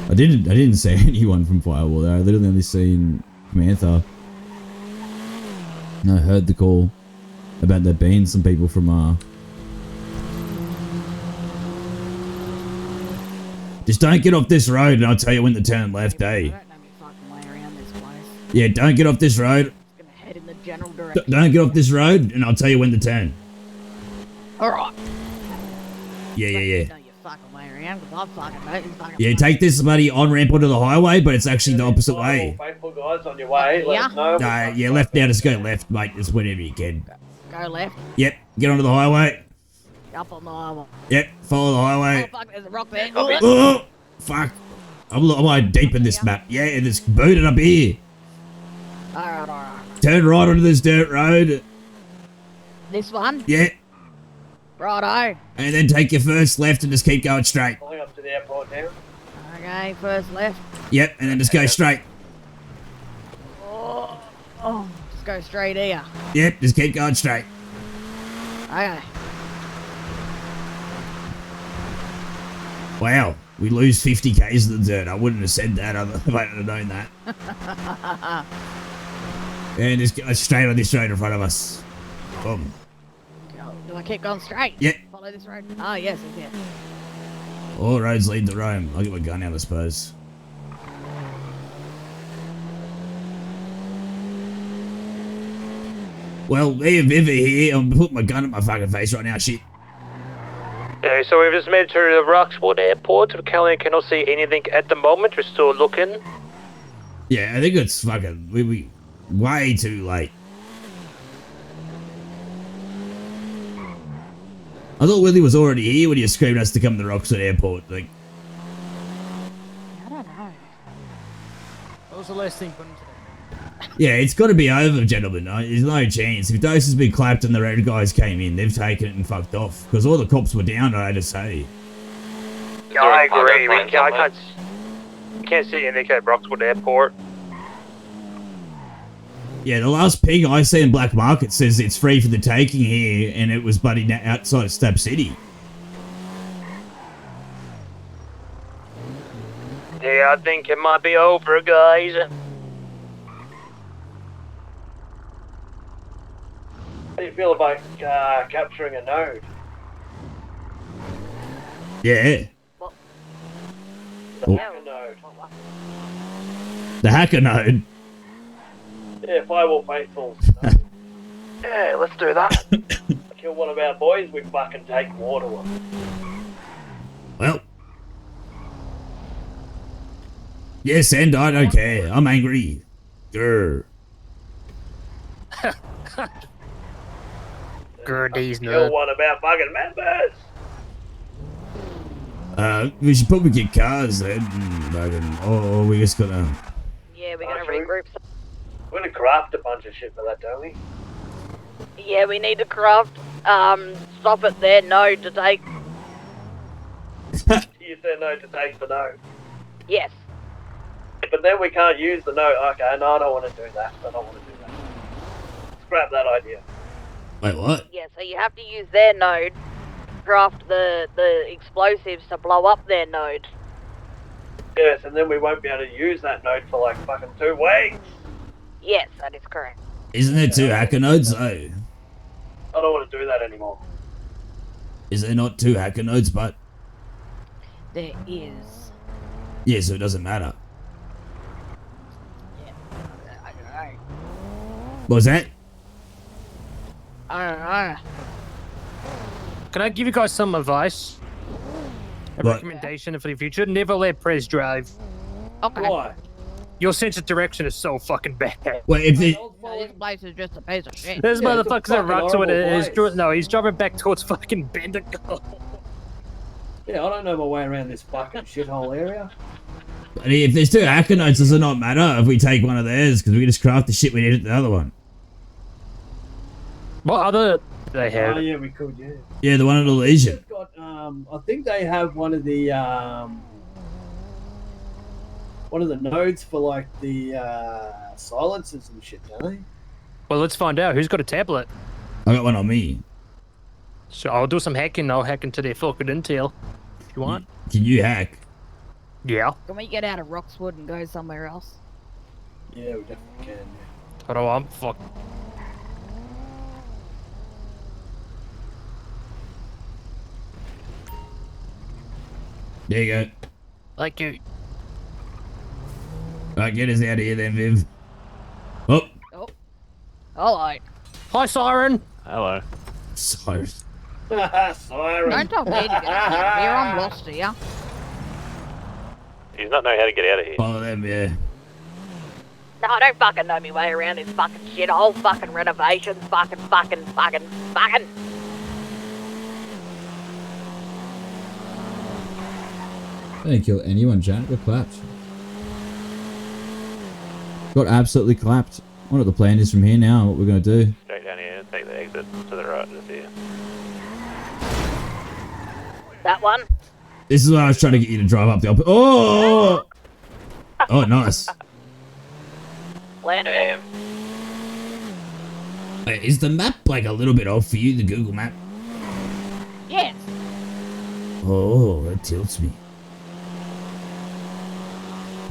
I didn't see anyone from Firewall there. I literally only seen Mantha. And I heard the call about there being some people from Just don't get off this road and I'll tell you when to turn left, eh? Yeah, don't get off this road. Head in the general direction. Don't get off this road and I'll tell you when to turn. Alright. Yeah. Fucking way around because I'm fucking fucking. Yeah, take this bloody on-ramp onto the highway, but it's actually the opposite way. Faithful guys on your way. Let us know. No, yeah, left now. Just go left, mate. Just whenever you can. Go left. Yep, get onto the highway. Up on the highway. Yep, follow the highway. Oh fuck, there's a rock there. Oh, fuck. I'm like deep in this map. Yeah, and it's booted up here. Alright. Turn right onto this dirt road. This one? Yeah. Righto. And then take your first left and just keep going straight. Pulling up to the airport now. Okay, first left. Yep, and then just go straight. Oh, just go straight here. Yep, just keep going straight. Okay. Wow, we lose 50 k's in the dirt. I wouldn't have said that if I had known that. And just go straight on this road in front of us. Boom. Do I keep going straight? Yep. Follow this road? Oh, yes. All roads lead to Rome. I'll get my gun out, I suppose. Well, me and Viv are here. I'm putting my gun at my fucking face right now, shit. Yeah, so we've just made it to the Roxwood Airport. We cannot see anything at the moment. We're still looking. Yeah, I think it's fucking... We way too late. I thought Willie was already here when you screamed us to come to the Roxwood Airport. Like, I don't know. What was the last thing? yeah, it's got to be over, gentlemen. There's no chance. If Dose has been clapped and the red guys came in, they've taken it and fucked off. Because all the cops were down, I had to say. Yeah, I agree. I can't see anything at Roxwood Airport. Yeah, the last ping I see in Black Market says it's free for the taking here, and it was bloody outside of Stab City. Yeah, I think it might be over, guys. How do you feel about capturing a node? Yeah. The hacker node. The hacker node. Yeah, Firewall Faithfuls. Yeah, let's do that. Kill one of our boys, we fucking take water one. Well. Yes, and I don't care. I'm angry. Grr. These Kill one of our fucking members. We should probably get cars then. Or we just gotta... Yeah, we're gonna regroup. We're gonna craft a bunch of shit for that, don't we? Yeah, we need to craft, stop at their node to take. Use their node to take the node. Yes. But then we can't use the node. Okay, no, I don't want to do that. Scrap that idea. Wait, what? Yeah, so you have to use their node, craft the explosives to blow up their node. Yes, and then we won't be able to use that node for like fucking 2 weeks. Yes, that is correct. Isn't there 2 hacker nodes though? I don't want to do that anymore. Is there not 2 hacker nodes, but? There is. Yeah, so it doesn't matter. What was that? I don't know. Can I give you guys some advice? A recommendation for the future? Never let Prez drive. Okay. Why? Your sense of direction is so fucking bad. Well, if it... This place is just a piece of shit. This motherfucker's at Roxwood. He's driving back towards fucking Bendigo. Yeah, I don't know my way around this fucking shithole area. But if there's 2 hacker notes, does it not matter if we take one of theirs? Because we can just craft the shit we need at the other one. What other do they have? Oh, yeah, we could, yeah. Yeah, the one at the Legion. Got, I think they have one of the nodes for like the silencers and shit, don't they? Well, let's find out. Who's got a tablet? I got one on me. So I'll do some hacking. I'll hack into their fucking intel. If you want. Can you hack? Yeah. Can we get out of Roxwood and go somewhere else? Yeah, we definitely can. Hold on, fuck. There you go. Thank you. Right, get us out of here then, Viv. Oh. Oh. Hello. Hi, Siren. Hello. Siren. Siren. Don't tell me to get out of here. I'm lost here. He's not knowing how to get out of here. Follow them, yeah. No, I don't fucking know me way around this fucking shit. Whole fucking renovations. Fucking. I didn't kill anyone, Janet. Got clapped. Got absolutely clapped. I wonder what the plan is from here now, what we're going to do. Straight down here, take the exit to the right, just here. That one? This is why I was trying to get you to drive up the opposite. Oh! Oh, nice. Land him. Wait, is the map like a little bit off for you, the Google map? Yes. Oh, that tilts me.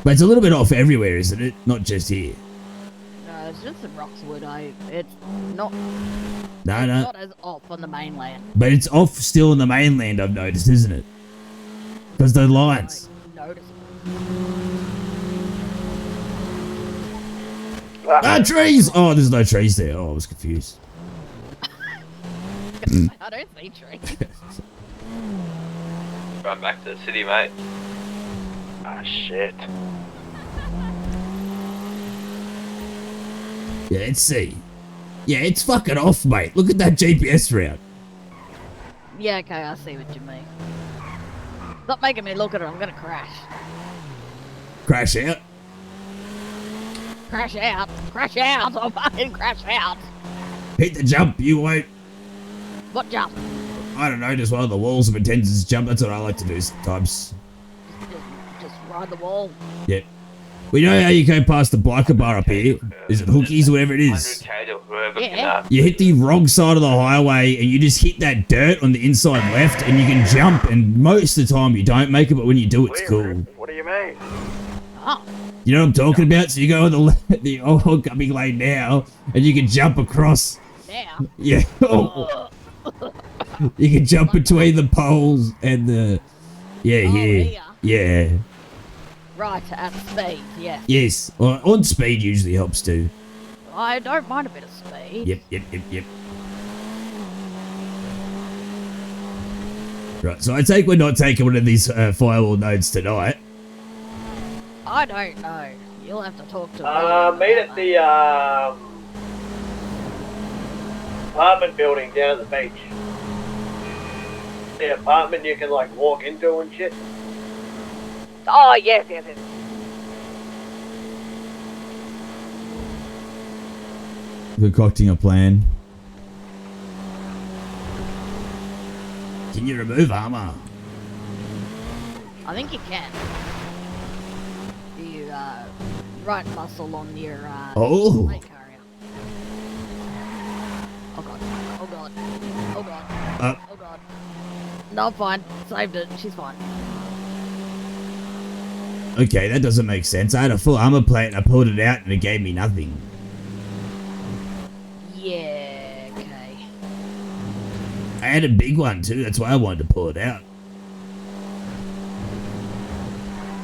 But it's a little bit off everywhere, isn't it? Not just here. No, it's just in Roxwood. It's not. No, it's no. not as off on the mainland. But it's off still in the mainland, I've noticed, isn't it? Because the lines. Notice. Ah, trees! Oh, there's no trees there. Oh, I was confused. I don't see trees. Run back to the city, mate. Ah, shit. Yeah, let's see. Yeah, it's fucking off, mate. Look at that GPS route. Yeah, okay, I see what you mean. Stop making me look at it. I'm gonna crash. Crash out. Crash out. Crash out. I'll fucking crash out. Hit the jump, you won't. What jump? I don't know, just one of the walls of attendance jump. That's what I like to do sometimes. Just ride the wall. Yep. We know how you go past the biker bar up here. Is it Hookies, whatever it is? Yeah. You hit the wrong side of the highway and you just hit that dirt on the inside left and you can jump, and most of the time you don't make it, but when you do, it's cool. What do you mean? Oh. You know what I'm talking about? So you go on the oncoming lane now and you can jump across. Now? Yeah. Oh. You can jump between the poles and the... Yeah, here. Yeah. Right, at speed, yeah. Yes. On speed usually helps too. I don't mind a bit of speed. Yep. Right, so I take we're not taking one of these firewall nodes tonight. I don't know. You'll have to talk to Meet at the apartment building down at the beach. The apartment you can like walk into and shit. Oh, yes. Concocting a plan. Can you remove armor? I think you can. You, right muscle on your, Oh. plate carrier. Oh god. Oh god. No, I'm fine. Saved it. She's fine. Okay, that doesn't make sense. I had a full armor plate and I pulled it out and it gave me nothing. Yeah, okay. I had a big one too, that's why I wanted to pull it out.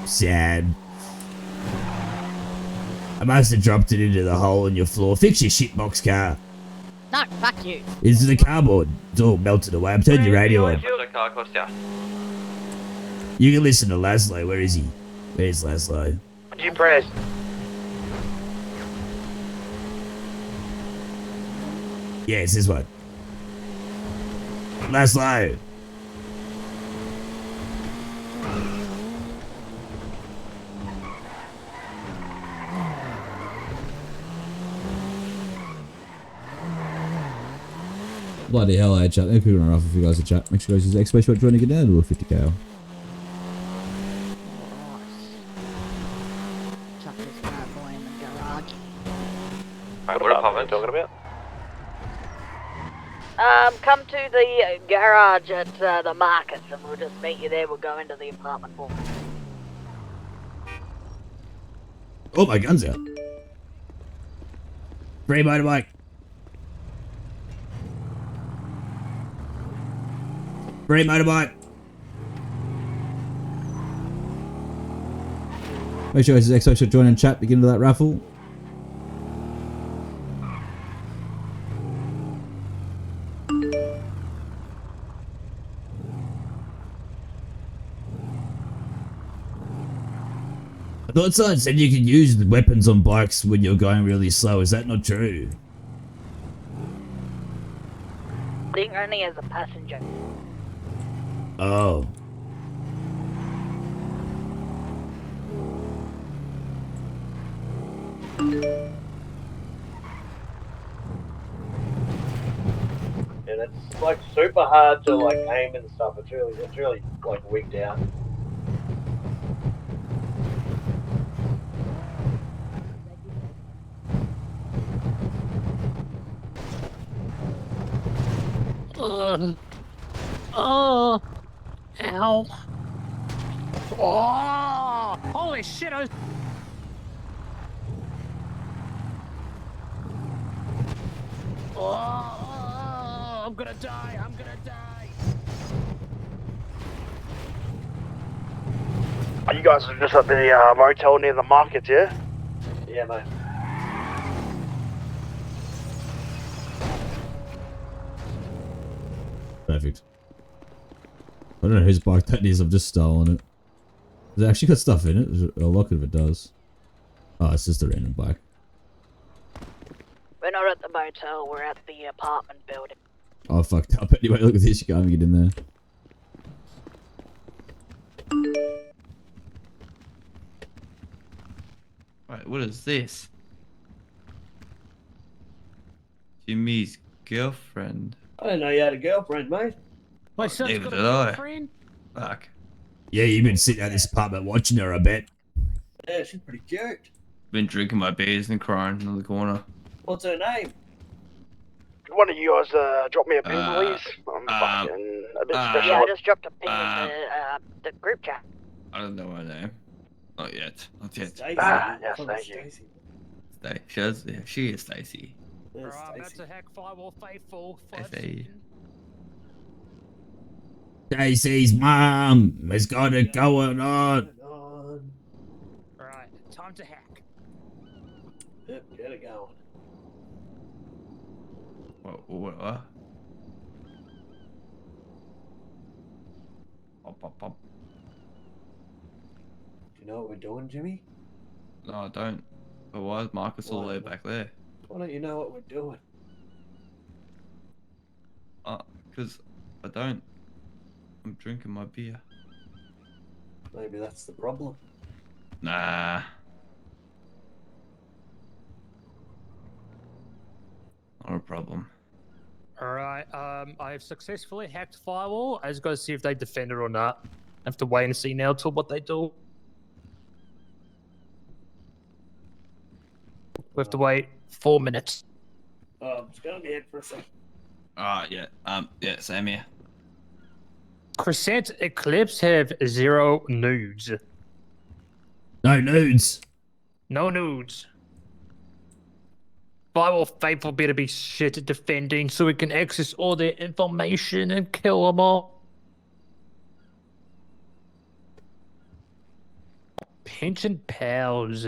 Sad. I must have dropped it into the hole in your floor. Fix your shitbox car. No, fuck you. This is the cardboard. It's all melted away. I'm turning your radio on. You can listen to Laszlo. Where is he? Where's Laszlo? What did you press? Yeah, it's this one. Laszlo. Bloody hell, chat. Thank you for running off if you guys are chat. Make sure you guys use the X-Space shot trying to get down to a 50k. Chuck this bad boy in the garage. What apartment talking about? Come to the garage at the markets and we'll just meet you there. We'll go into the apartment for. Oh, my gun's out. Free motorbike. Free motorbike. Make sure you guys use X-Space shot join in chat to get into that raffle. I thought someone said you could use the weapons on bikes when you're going really slow. Is that not true? I think only as a passenger. Oh. And it's like super hard to like aim and stuff. It's really like wigged out. Oh, ow. Oh, holy shit. Oh, I'm gonna die. I'm gonna die. Are you guys just at the motel near the market, yeah? Yeah, mate. Perfect. I don't know whose bike that is, I've just stolen it. Has it actually got stuff in it? I'll lock it if it does. Oh, it's just a random bike. We're not at the motel, we're at the apartment building. Oh, I fucked up. Anyway, look at this, you can't even get in there. Right, what is this? Jimmy's girlfriend. I didn't know you had a girlfriend, mate. My son's Neither got a did I. girlfriend? Fuck. Yeah, you've been sitting at this apartment watching her, I bet. Yeah, she's pretty cute. Been drinking my beers and crying in the corner. What's her name? One of you guys drop me a pin, please? I'm fucking a bit special. Yeah, I just dropped a pin in the group chat. I don't know her name. Not yet. Not yet. Stacey. Yes, thank you. She is Stacy. Alright, I'm about to hack Firewall Faithful. Stacey. Stacy's mum has got it going on. Alright, time to hack. Yep, get it going. What? Pop. Do you know what we're doing, Jimmy? No, I don't. But why is Marcus all the way back there? Why don't you know what we're doing? Because I don't. I'm drinking my beer. Maybe that's the problem. Nah. Not a problem. Alright, I have successfully hacked Firewall. I just gotta see if they defend it or not. I have to wait and see now till what they do. We have to wait 4 minutes. I'm just going to be head for a second. Yeah. Yeah, same here. Crescent Eclipse have 0 nudes. No nudes. No nudes. Firewall Faithful better be shit at defending so we can access all their information and kill them all. Pension pals.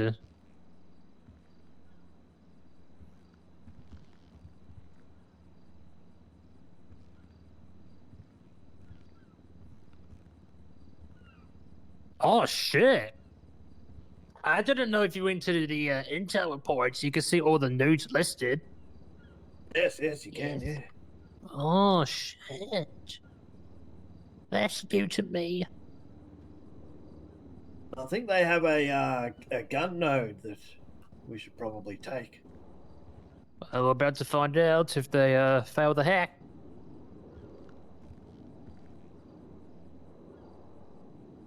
Oh shit. I didn't know if you went to the intel reports, you can see all the nudes listed. Yes, you can, yeah. Oh shit. That's new to me. I think they have a gun node that we should probably take. Well, we're about to find out if they fail the hack.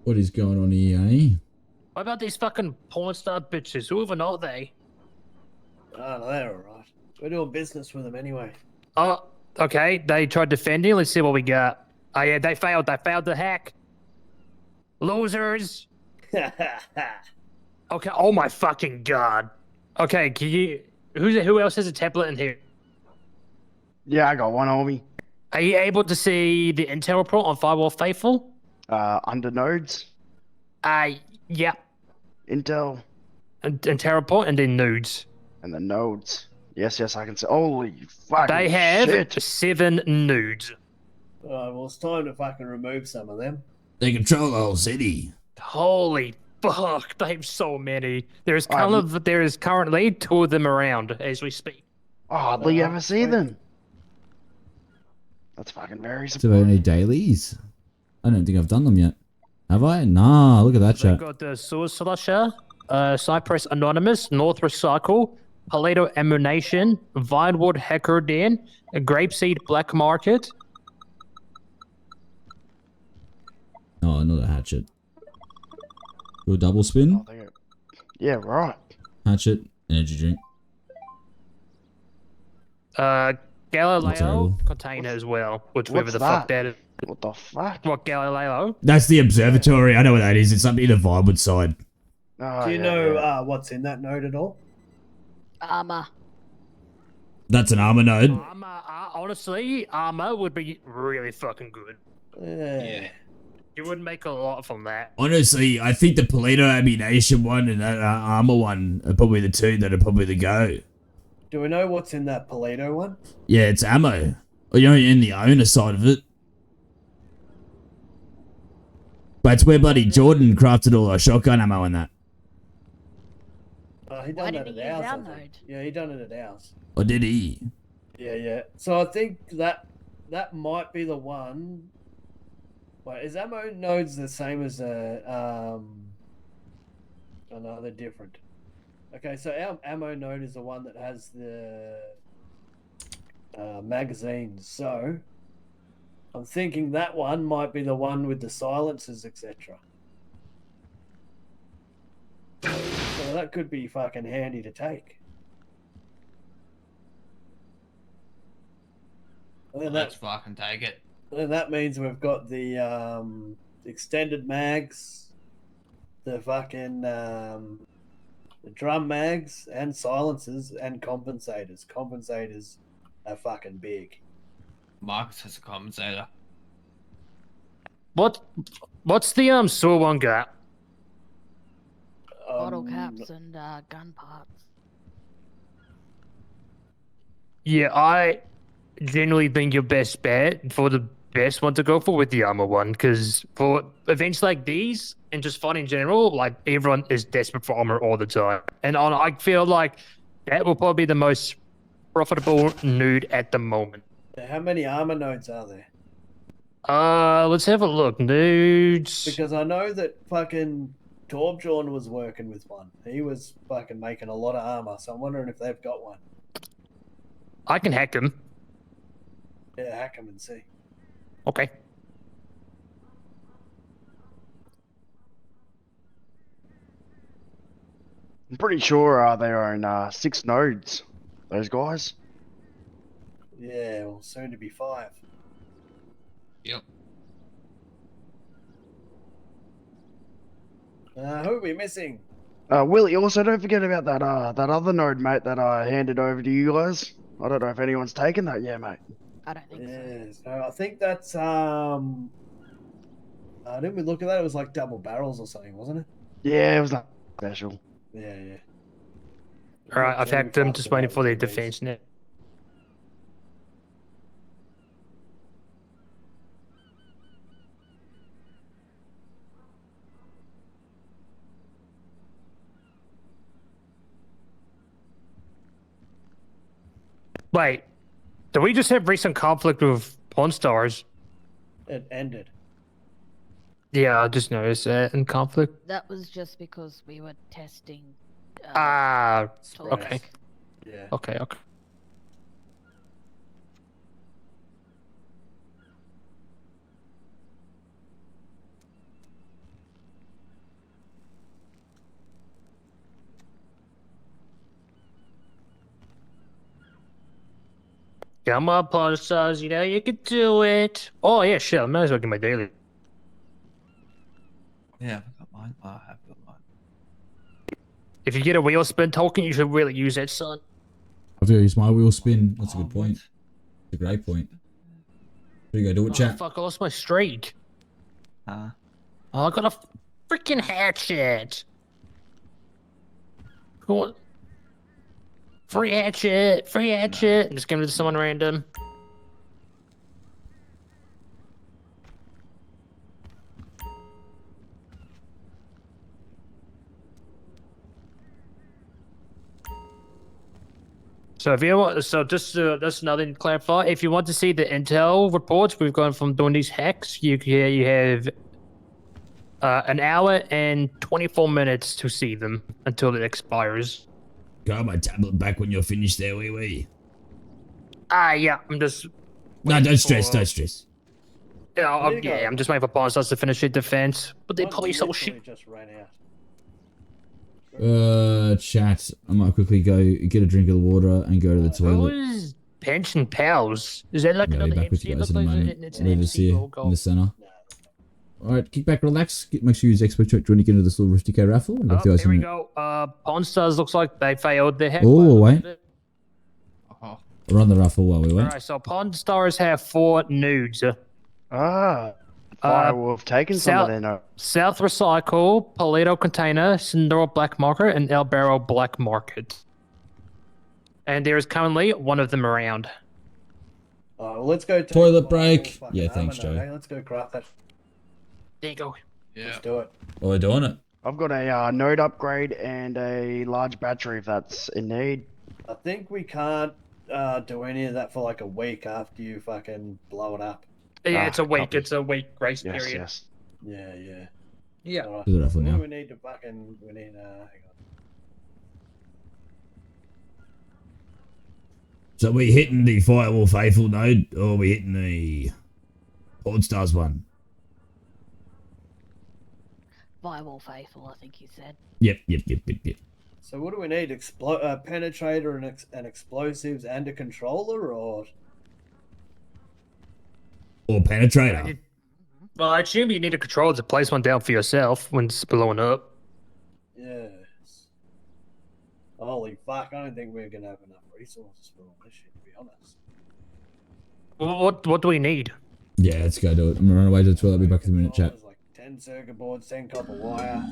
What is going on here, eh? What about these fucking porn star bitches? Who even are they? Oh, no, they're alright. We're doing business with them anyway. Oh, okay. They tried defending. Let's see what we got. Oh yeah, they failed. They failed the hack. Losers. Okay. Oh my fucking god. Okay. Can you? Who else has a tablet in here? Yeah, I got one, homie. Are you able to see the intel report on Firewall Faithful? Under nodes. Yeah. Intel. Intel report and then nudes. And the nodes. Yes, I can see. Holy fucking They have shit. 7 nudes. Alright, well, it's time to fucking remove some of them. They control the whole city. Holy fuck! They have so many. There is currently 2 of them around as we speak. Oh, do you ever see them? That's fucking very Do I have any dailies? I don't think I've done them yet. Have I? Nah, look at that We've chat. got the Sewer Slusher, Cypress Anonymous, North Recycle, Paleto Ammunition, Vinewood Hacker Den, Grapeseed Black Market. Oh, another hatchet. Do a double spin. Yeah, right. Hatchet, energy drink. Galileo terrible. container as well, whatever the fuck that is. What the fuck? What, Galileo? That's the observatory. I know what that is. It's something in the Vinewood side. Do you know what's in that node at all? Armor. That's an armor node. Honestly, armor would be really fucking good. Yeah. You would make a lot from that. Honestly, I think the Polito ammunition one and that armor one are probably the 2 that are probably the go. Do we know what's in that Paleto one? Yeah, it's ammo. Or you're in the owner side of it. But it's where bloody Jordan crafted all our shotgun ammo in that. He done that at ours, I think. Yeah, he done it at ours. Or did he? Yeah. So I think that might be the one. Wait, is ammo nodes the same as a oh no, they're different. Okay, so our ammo node is the one that has the magazines. So I'm thinking that one might be the one with the silencers, etc. So that could be fucking handy to take. Let's fucking take it. And that means we've got the extended mags, the fucking the drum mags, and silencers, and compensators. Compensators are fucking big. Marcus has a compensator. What's the sewer one got? Bottle caps and gun parts. Yeah, I generally think your best bet for the best one to go for with the armor one, because for events like these and just fun in general, like everyone is desperate for armor all the time, and I feel like that will probably be the most profitable nude at the moment. How many armor nodes are there? Let's have a look. Nudes. Because I know that fucking Torbjorn was working with one. He was fucking making a lot of armor, so I'm wondering if they've got one. I can hack them. Yeah, hack them and see. Okay. I'm pretty sure they're on 6 nodes, those guys. Yeah, well, soon to be 5. Yep. Who are we missing? Willie, also don't forget about that that other node, mate, that I handed over to you guys. I don't know if anyone's taken that yet, mate. I don't think so I think that's didn't we look at that? It was like double barrels or something, wasn't it? Yeah, it was not special. Yeah. Alright, I've hacked them, just waiting for their defense net. Wait, did we just have recent conflict with Pawn Stars? It ended. Yeah, I just noticed that in conflict. That was just because we were testing. Okay. Yeah. Okay. Come on, Pawn Stars, you know you can do it. Oh, yeah, shit, I might as well get my daily. Yeah, I've got mine. Oh, I have got mine. If you get a wheel spin token, you should really use it, son. I have to use my wheel spin. That's a good point. It's a great point. There you go, do it, Oh, chat. fuck, I lost my streak. Oh, I got a freaking hatchet. Cool. Free hatchet, free hatchet. Just give it to someone random. So if you want, so just that's another thing to clarify. If you want to see the intel reports, we've gone from doing these hacks. You have an hour and 24 minutes to see them until it expires. Got my tablet back when you're finished there, wee wee. Yeah, I'm just. No, don't stress, don't stress. Yeah, yeah, I'm just waiting for Pawn Stars to finish their defense, but they probably so shit. Just ran out. Chat. I might quickly go get a drink of the water and go to the toilet. Who's Pension Pals? Is that like Yeah, I'll be another back with MC? you It guys looks in a like moment. it's an Leave us MC here logo. in the center. Alright, kick back, relax. Make sure you use expert check to get into this little Rooster K raffle. And Oh, here we go. Pawn Stars looks like they failed their hack. Oh, wait. Run the raffle while we wait. Alright, so Pawn Stars have 4 nudes. We've taken some of their notes. South Recycle, Paleto Container, Sindor Black Market, and El Barrel Black Market. And there is currently one of them around. Well, let's go. Toilet break. Yeah, thanks, Joe. Hey, let's go craft that. There you go. Let's do it. Well, we're doing it. I've got a node upgrade and a large battery if that's in need. I think we can't do any of that for like a week after you fucking blow it up. Yeah, it's a week. It's a week grace period. Yes. Yeah, yeah. Yeah. All right. Do the raffle What now. do we need to fucking? We need. Hang on. So we hitting the Firewall Faithful node, or we hitting the Pawn Stars one? Firewall Faithful, I think you said. Yep. So what do we need? Penetrator and explosives and a controller, or? Or penetrator. Well, I assume you need a controller to place one down for yourself when it's blowing up. Yes. Holy fuck! I don't think we're gonna have enough resources for all this shit, to be honest. What do we need? Yeah, let's go do it. I'm gonna run away to the toilet. I'll be back in a minute, chat. 10 circuit boards, 10 copper wire.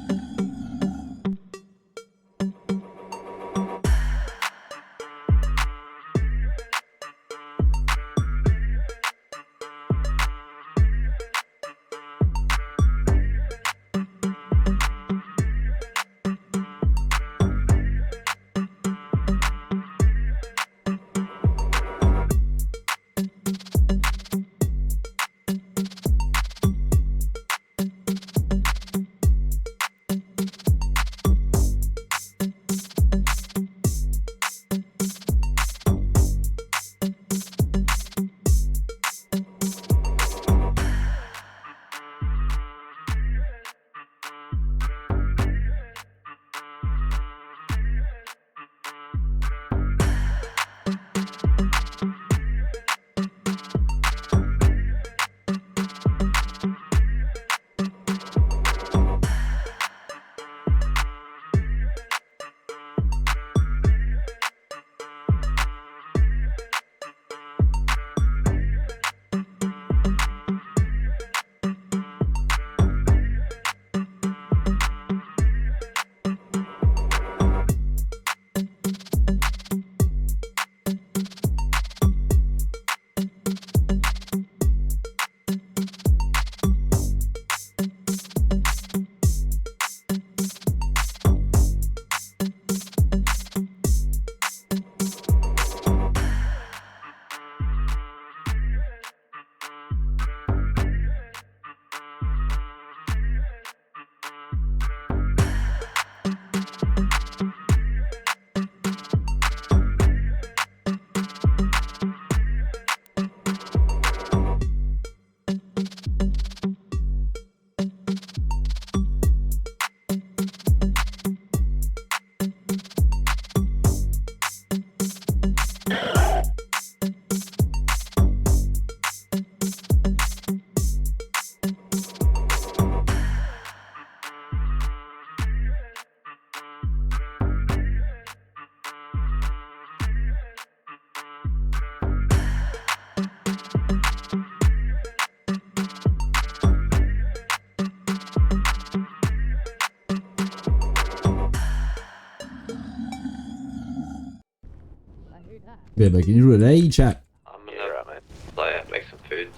Yeah, but can you do it, eh, chat? I'm gonna make some foods.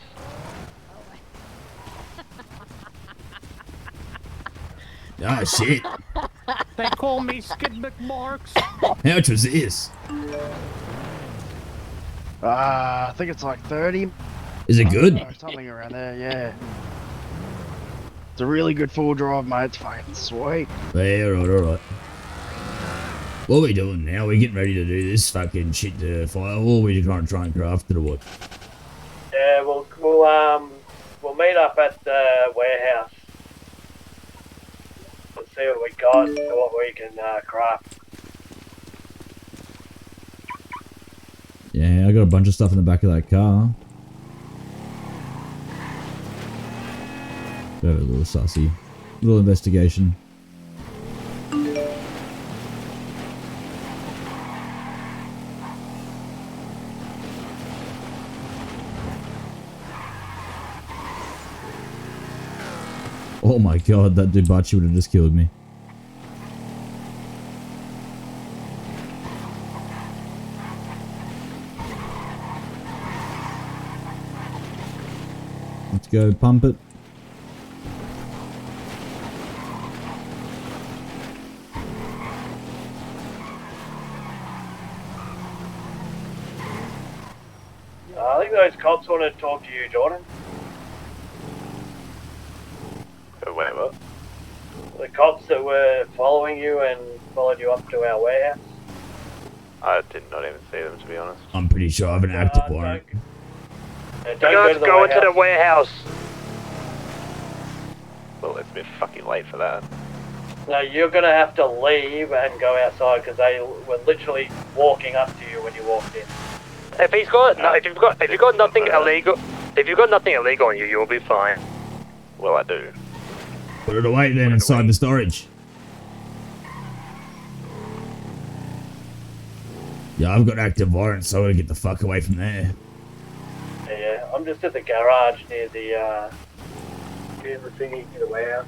Oh, shit. They call me Skid McMarks. How much was this? I think it's like 30. Is it good? Know, something around there, yeah. It's a really good full drive, mate. It's fucking sweet. Yeah, alright. What are we doing now? We're getting ready to do this fucking shit to fire, or we're trying and craft it or what? Yeah, we'll meet up at the warehouse. We'll see what we got and what we can craft. Yeah, I got a bunch of stuff in the back of that car. Got a little sussy. Little investigation. Oh my god, that Dubachi would have just killed me. Let's go pump it. I think those cops want to talk to you, Jordan. Wait, what? The cops that were following you and followed you up to our warehouse. I did not even see them, to be honest. I'm pretty sure I have an active warrant. Don't go to the go warehouse. into the warehouse. Well, it's a bit fucking late for that. No, you're gonna have to leave and go outside because they were literally walking up to you when you walked in. If he's got, no, if you've got nothing illegal, if you've got nothing illegal on you, you'll be fine. Well, I do. Put it away then inside the storage. Yeah, I've got active warrants, so I gotta get the fuck away from there. Yeah, I'm just at the garage near the thingy, near the warehouse.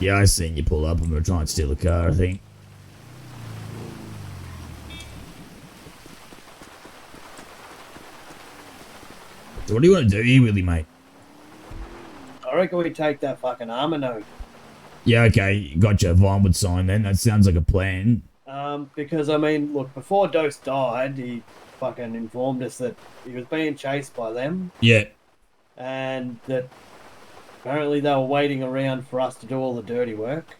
Yeah, I seen you pull up. I'm gonna try and steal a car, I think. So what do you want to do here, Willie, mate? I reckon we take that fucking armor node. Yeah, okay, gotcha. Vinewood sign then. That sounds like a plan. Because, I mean, look, before Dose died, he fucking informed us that he was being chased by them. Yeah. And that apparently they were waiting around for us to do all the dirty work.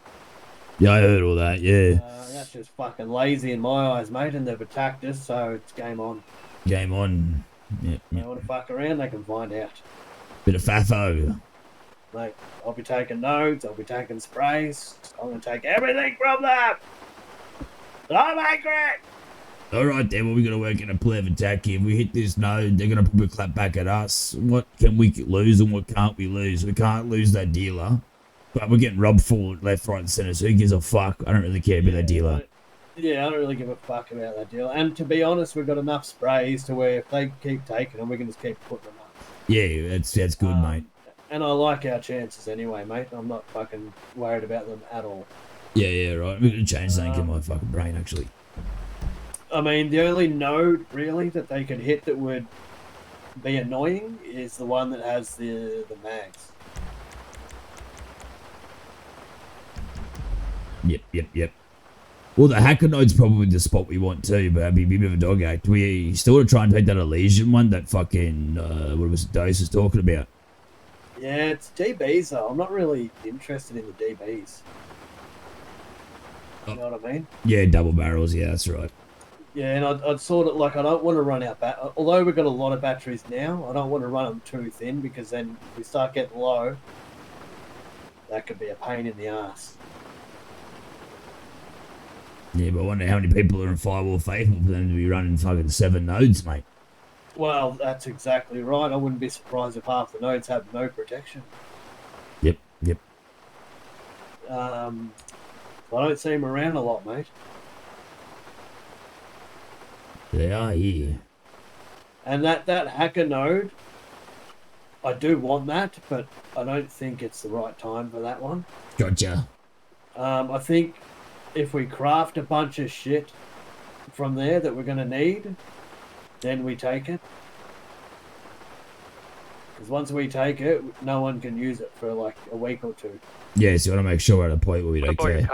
Yeah, I heard all that, yeah. That's just fucking lazy in my eyes, mate, and they've attacked us, so it's game on. Game on. Yep, They yep. want to fuck around, they can find out. Bit of faffo. Like, I'll be taking notes, I'll be taking sprays, I'm going to take everything from them! I'm angry! Alright then, well, we gotta work in a plan of attack here. If we hit this node, they're gonna probably clap back at us. What can we lose and what can't we lose? We can't lose that dealer. But we're getting robbed for left, right and centre, so who gives a fuck? I don't really care about that dealer. Yeah, I don't really give a fuck about that deal. And to be honest, we've got enough sprays to where if they keep taking them, we can just keep putting them up. Yeah, that's good, mate. And I like our chances anyway, mate. I'm not fucking worried about them at all. Yeah, right. We're gonna change something in my fucking brain, actually. I mean, the only node, really, that they could hit that would be annoying is the one that has the mags. Yep. Well, the hacker node's probably the spot we want too, but that'd be a bit of a dog act. We still want to try and take that Elysian one, that fucking, what was it Dose was talking about? Yeah, it's DBs though. I'm not really interested in the DBs. You know what I mean? Yeah, double barrels, yeah, that's right. Yeah, and I'd sort of, like, I don't want to run out, although we've got a lot of batteries now, I don't want to run them too thin, because then if we start getting low, that could be a pain in the ass. Yeah, but I wonder how many people are in Firewall Faithful for them to be running fucking 7 nodes, mate. Well, that's exactly right. I wouldn't be surprised if half the nodes have no protection. Yep. I don't see them around a lot, mate. They are here. And that hacker node, I do want that, but I don't think it's the right time for that one. Gotcha. I think if we craft a bunch of shit from there that we're going to need, then we take it. Because once we take it, no one can use it for like a week or two. Yeah, so you want to make sure we're at a point where we don't care.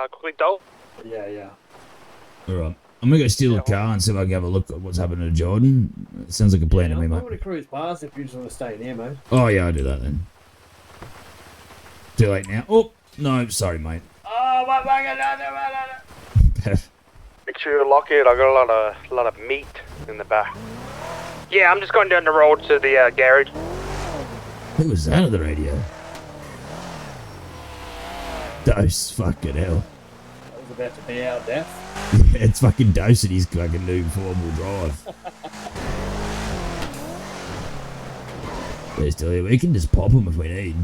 Yeah, yeah. Alright. I'm gonna go steal a car and see if I can have a look at what's happening to Jordan. It sounds like a plan to me, I'm mate. going to cruise past if you just want to stay in here, mate. Oh, yeah, I'll do that then. Too late now. Oh, no, sorry, mate. Oh, my Make sure you lock it. I got a lot of meat in the back. Yeah, I'm just going down the road to the garage. Who was that on the radio? Dose, fucking hell. I was about to be out death. Yeah, it's fucking Dose and he's fucking new four-wheel drive. There's still here. We can just pop him if we need.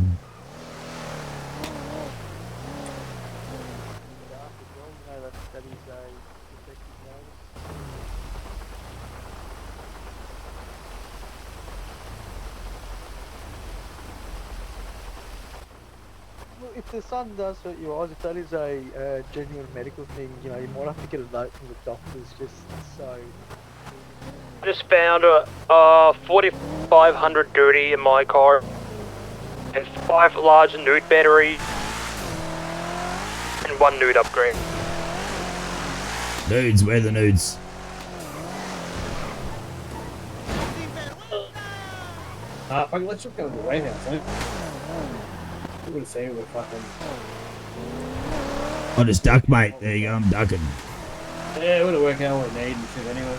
If the sun does hurt your eyes, if that is a genuine medical thing, you know, you might have to get a note from the doctors just so... I just found a 4500 duty in my car and 5 large nude batteries and 1 nude upgrade. Nudes, where are the nudes? Let's just go to the warehouse, eh? You would have seen we're fucking... I just duck, mate. There you go, I'm ducking. Yeah, it would have worked out what we need and shit anyway.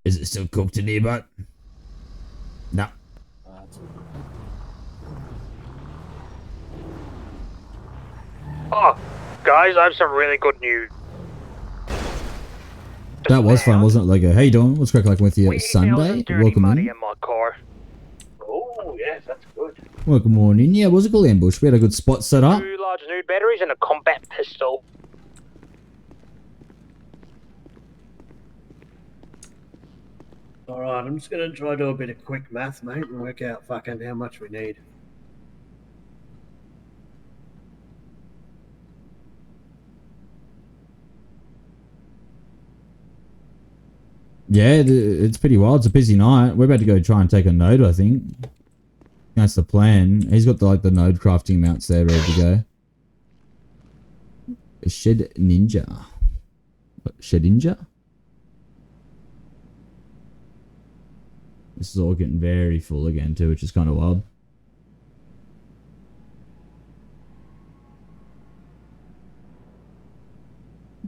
Is it still cooked in here, but? No. Oh, guys, I have some really good news. That was fun, wasn't it? Like, how you doing? What's crack like with you? Sunday? Welcome in. In my car. Oh, yes, that's good. Welcome on in. Yeah, it was a good ambush. We had a good spot set up. 2 large nude batteries and a combat pistol. Alright, I'm just going to try to do a bit of quick math, mate, and work out fucking how much we need. Yeah, it's pretty wild. It's a busy night. We're about to go try and take a node, I think. That's the plan. He's got the node crafting mounts there ready to go. A Shed Ninja. What, Shed Ninja? This is all getting very full again too, which is kind of wild.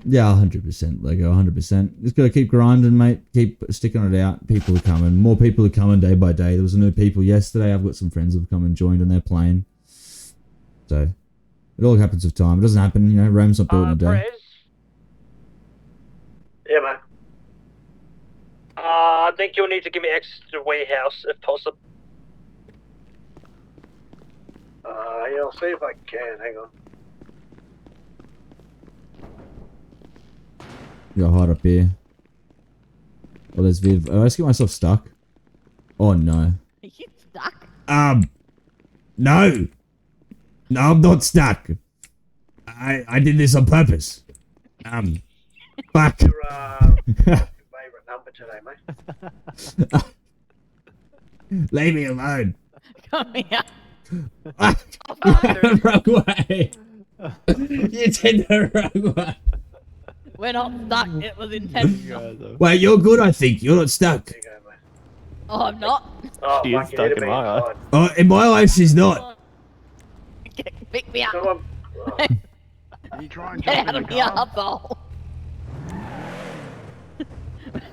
Yeah, 100%, Lego, 100%. Just gotta keep grinding, mate. Keep sticking it out. People are coming. More people are coming day by day. There was new people yesterday. I've got some friends who've come and joined on their plane. So, it all happens with time. It doesn't happen, you know, Rome's not built in a day. Yeah, mate. I think you'll need to give me access to the warehouse if possible. Yeah, I'll see if I can. Hang on. Got hard up here. Oh, there's Viv. Oh, I just get myself stuck. Oh, no. Are you stuck? No. No, I'm not stuck. I did this on purpose. Fuck. Your favourite number today, mate? Leave me alone. Come here. The wrong way. You did the wrong way. We're not stuck. It was intentional. Wait, you're good, I think. You're not stuck. Oh, I'm not. Oh, She is stuck in my eye. Oh, in my life, she's not. Pick me up. Someone... You try and Get jump out in of the here, car. asshole.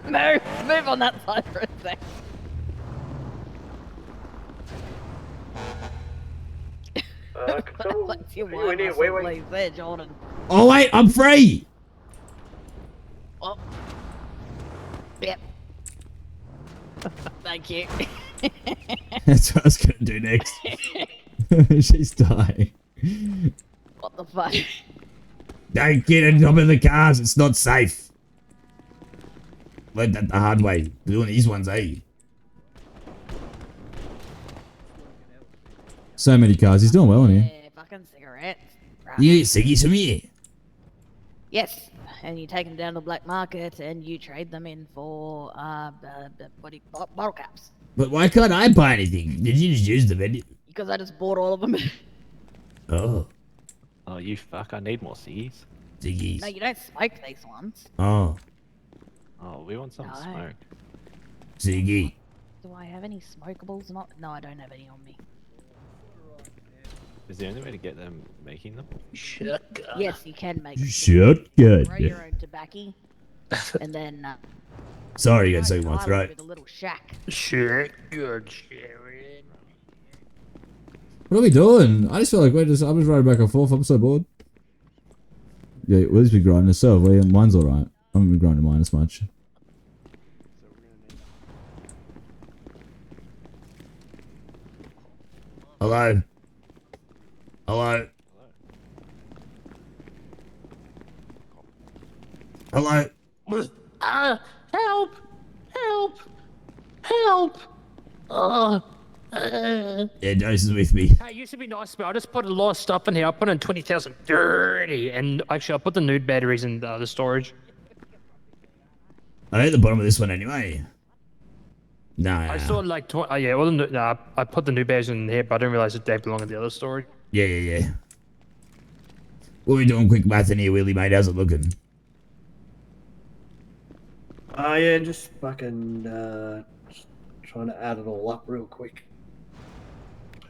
Move on that side for a sec. That's your we need, muscle, please, there, Jordan. Oh, wait, I'm free. Oh. Yep. Thank you. That's what I was going to do next. She's dying. What the fuck? Don't get on top of the cars. It's not safe. Learned that the hard way. Doing these ones, eh? So many cars. He's doing well in here. Yeah, fucking cigarettes. You get ciggies from here? Yes, and you take them down to the black market and you trade them in for bottle caps. But why can't I buy anything? Did you just use the vending? Because I just bought all of them. Oh. Oh, you fuck! I need more ciggies. Ciggies. No, you don't smoke these ones. Oh. Oh, we want some No. smoke. Ciggy. Do I have any smokables? No, I don't have any on me. Is there any way to get them making them? Shotgun. Yes, you can make Shotgun. grow your own tobacco, and then Sorry, you got something in my throat. with a little shack. Shotgun, Sharon. What are we doing? I just feel like I'm just riding back and forth. I'm so bored. Yeah, we'll just be grinding ourselves. Mine's alright. I haven't been grinding mine as much. Hello? Hello? Hello? Help! Help! Help! Yeah, Dose is with me. Hey, it used to be nice, but I just put a lot of stuff in here. I put in 20,000 dirty, and actually I put the nude batteries in the storage. I hit the bottom of this one anyway. Nah. I saw like, yeah, well, I put the new batteries in here, but I didn't realize that they belong in the other storage. Yeah. What are we doing quick math in here, Willie, mate? How's it looking? Yeah, just fucking just trying to add it all up real quick.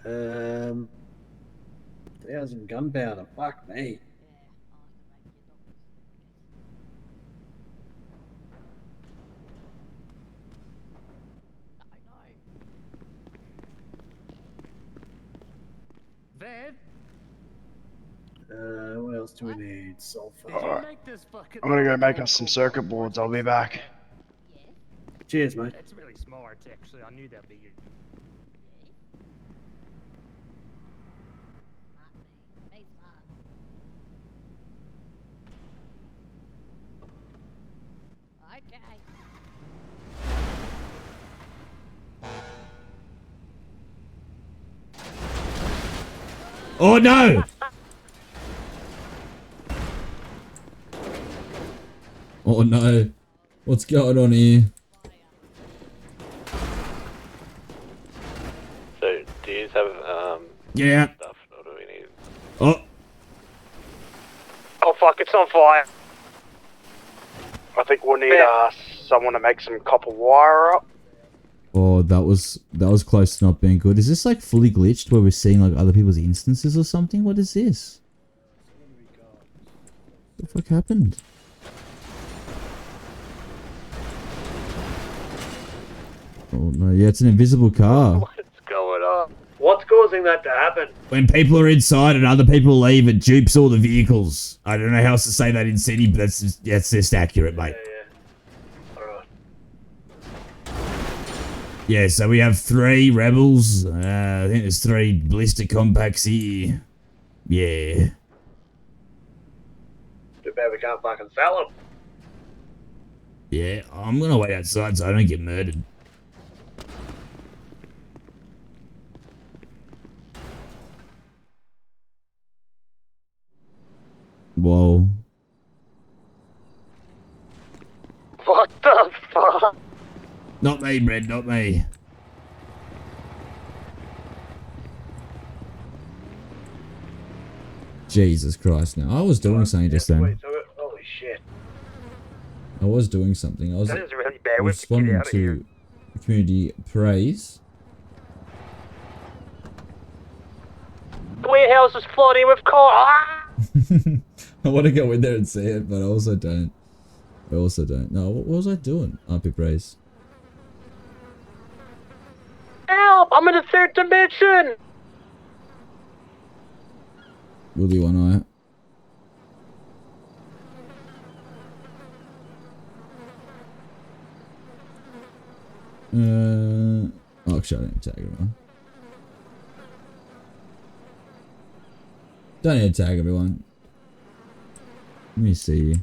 1,000 gunpowder, fuck me. Van? What else do we need? Sulfur. Alright. I'm gonna go make us some circuit boards. I'll be back. Cheers, mate. That's really smart, actually. I knew that'd be you. Oh no! Oh no. What's going on here? So, do you have Yeah. stuff, or do we need? Oh. Oh fuck! It's on fire. I think we'll need someone to make some copper wire up. Oh, that was close to not being good. Is this like fully glitched where we're seeing like other people's instances or something? What is this? What the fuck happened? Oh no, yeah, it's an invisible car. What's going on? What's causing that to happen? When people are inside and other people leave, it dupes all the vehicles. I don't know how else to say that in city, but that's just accurate, mate. Yeah, so we have 3 rebels. I think there's 3 blister compacts here. Yeah. Too bad we can't fucking sell them. Yeah, I'm gonna wait outside so I don't get murdered. Whoa. What the fuck? Not me, Brad, not me. Jesus Christ, now. I was doing something just then. Holy shit. I was doing something. I was That is really bad. We have to get responding out of here. to community praise. The warehouse is flooding with cars. Ah! I want to go in there and see it, but I also don't. No, what was I doing? RP praise. Help! I'm in the 3rd dimension. Willie one eye. Oh, actually, I don't tag everyone. Don't need to tag everyone. Let me see.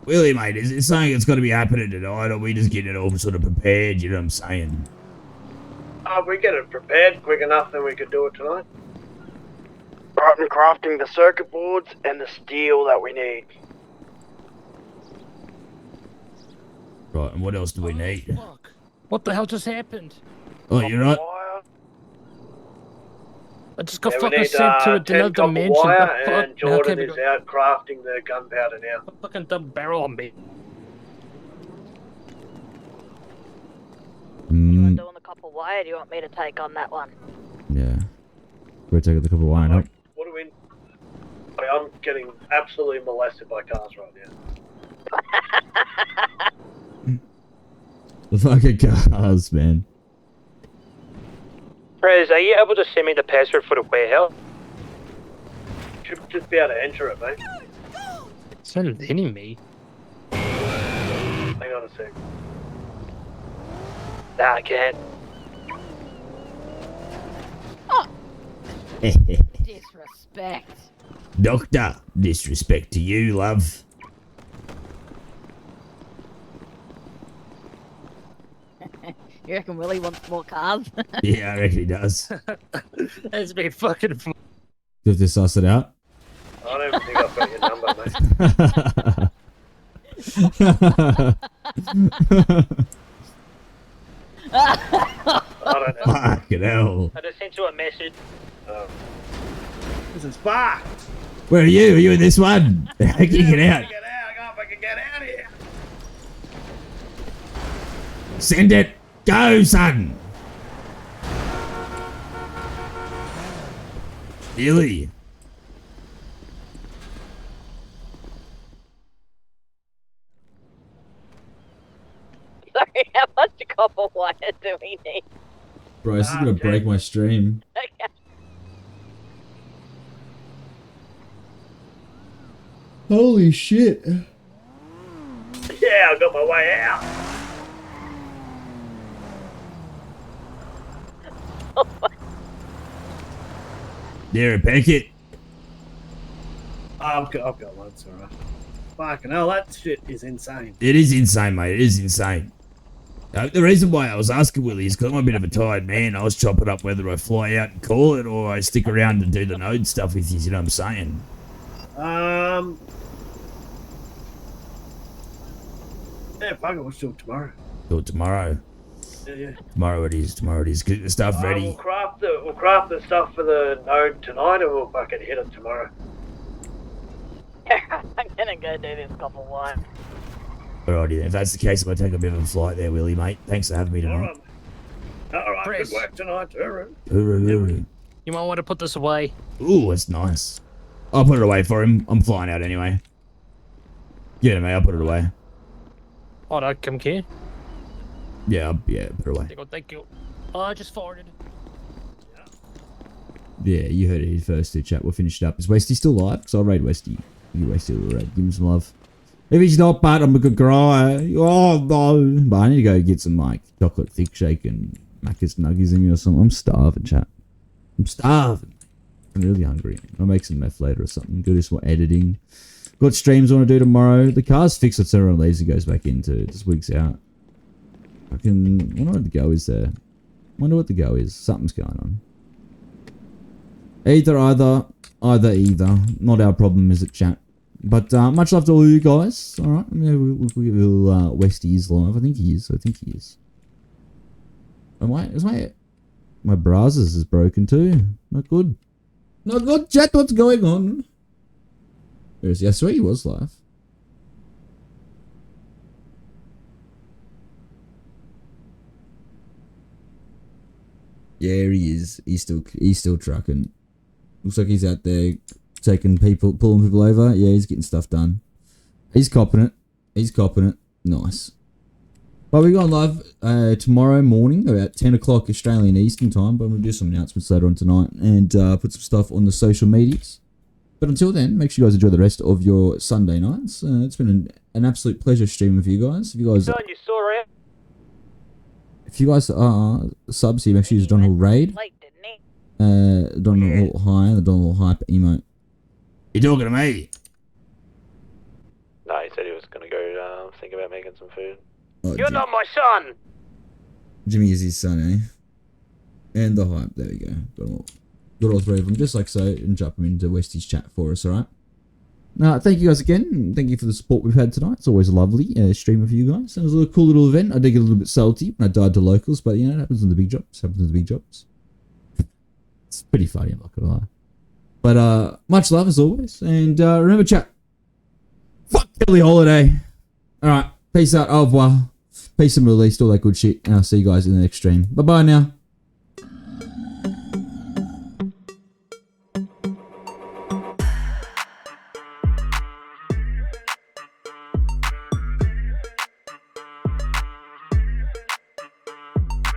Willie, mate, is it something that's got to be happening tonight, or we just getting it all sort of prepared? You know what I'm saying? We get it prepared quick enough, then we could do it tonight. Right, I'm crafting the circuit boards and the steel that we need. Right, and what else do we need? What the hell just happened? Oh, you're right. I just got We fucking need, sent to 10 another copper dimension. wire, The fuck? and Jordan is out crafting the gunpowder now. Fucking double barrel on me. Doing the copper wire, do you want me to take on that one? Yeah. We're taking the couple of wine up. What do we... I'm getting absolutely molested by cars right now. The fucking cars, man. Prez, are you able to send me the password for the warehouse? Should just be able to enter it, mate. It's not letting me. Hang on a sec. Nah, I can't. Disrespect. Doctor, disrespect to you, love. You reckon Willie wants more cars? Yeah, I reckon he does. That's been fucking fun. You have to suss it out. I don't even think I've got your number, mate. I don't know. Fucking hell. I just sent you a message. This is fucked. Where are you? Are you in this one? How can you get out? I can't fucking get out of here. Send it. Go, son. Billy. Sorry, how much copper wire do we need? Bro, this is gonna break my stream. Okay. Holy shit. Yeah, I got my way out. There, Beckett. I've got one, it's alright. Fucking hell, that shit is insane. It is insane, mate. It is insane. The reason why I was asking Willie is because I'm a bit of a tired man. I was chopping up whether I fly out and call it or I stick around and do the node stuff with you. You know what I'm saying? Yeah, fuck it, we'll do it tomorrow. Do it tomorrow. Yeah. Tomorrow it is. Tomorrow it is. Get the stuff ready. We'll craft the stuff for the node tonight, and we'll fucking hit it tomorrow. I'm gonna go do this copper wire. Alrighty then. If that's the case, I'm going to take a bit of a flight there, Willie, mate. Thanks for having me tonight. Alright, Chris. good work tonight, Turu. Hooroo. You might want to put this away. Ooh, that's nice. I'll put it away for him. I'm flying out anyway. Yeah, mate, I'll put it away. Oh, no, come here. Yeah, put it away. Thank you. Oh, I just forwarded. Yeah, you heard it here first, chat. We'll finish it up. Is Westy still live? Because I'll raid Westy. You Westy will raid. Give him some love. If he's not, but I'm a good guy. Oh, no. But I need to go get some, like, chocolate thick shake and Macca's nuggies in me or something. I'm starving, chat. I'm starving. I'm really hungry. I'll make some meth later or something. Do this more editing. Got streams I want to do tomorrow. The car's fixed, so everyone leaves and goes back into. Just weeks out. I wonder what the go is there. Wonder what the go is. Something's going on. Either. Not our problem, is it, chat? But much love to all you guys. All right, we'll Westy is live. I think he is. My browsers is broken too. Not good. Not good, chat. What's going on? Where is he? I swear he was live. Yeah, he is. He's still trucking. Looks like he's out there pulling people over. Yeah, he's getting stuff done. He's copping it. Nice. But we're going live tomorrow morning about 10 o'clock Australian Eastern Time. But I'm going to do some announcements later on tonight and put some stuff on the social medias. But until then, make sure you guys enjoy the rest of your Sunday nights. It's been an absolute pleasure streaming with you guys. If you guys are subs here, make sure you use DonHulieo Raid. DonHulieo High, the DonHulieo Hype emote. You talking to me? No, he said he was going to go think about making some food. Oh, You're not my son! Jimmy is his son, eh? And the hype. There we go. Got all three of them, just like so, and drop them into Westy's chat for us, alright? Now, thank you guys again. Thank you for the support we've had tonight. It's always a lovely stream for you guys. And it was a cool little event. I did get a little bit salty when I died to locals, but you know, it happens in the big jobs. It's pretty funny, I'm not gonna lie. But much love as always. And remember, chat. Fuck Kelly Holiday. Alright, peace out, au revoir. Peace and release, all that good shit. And I'll see you guys in the next stream. Bye bye now.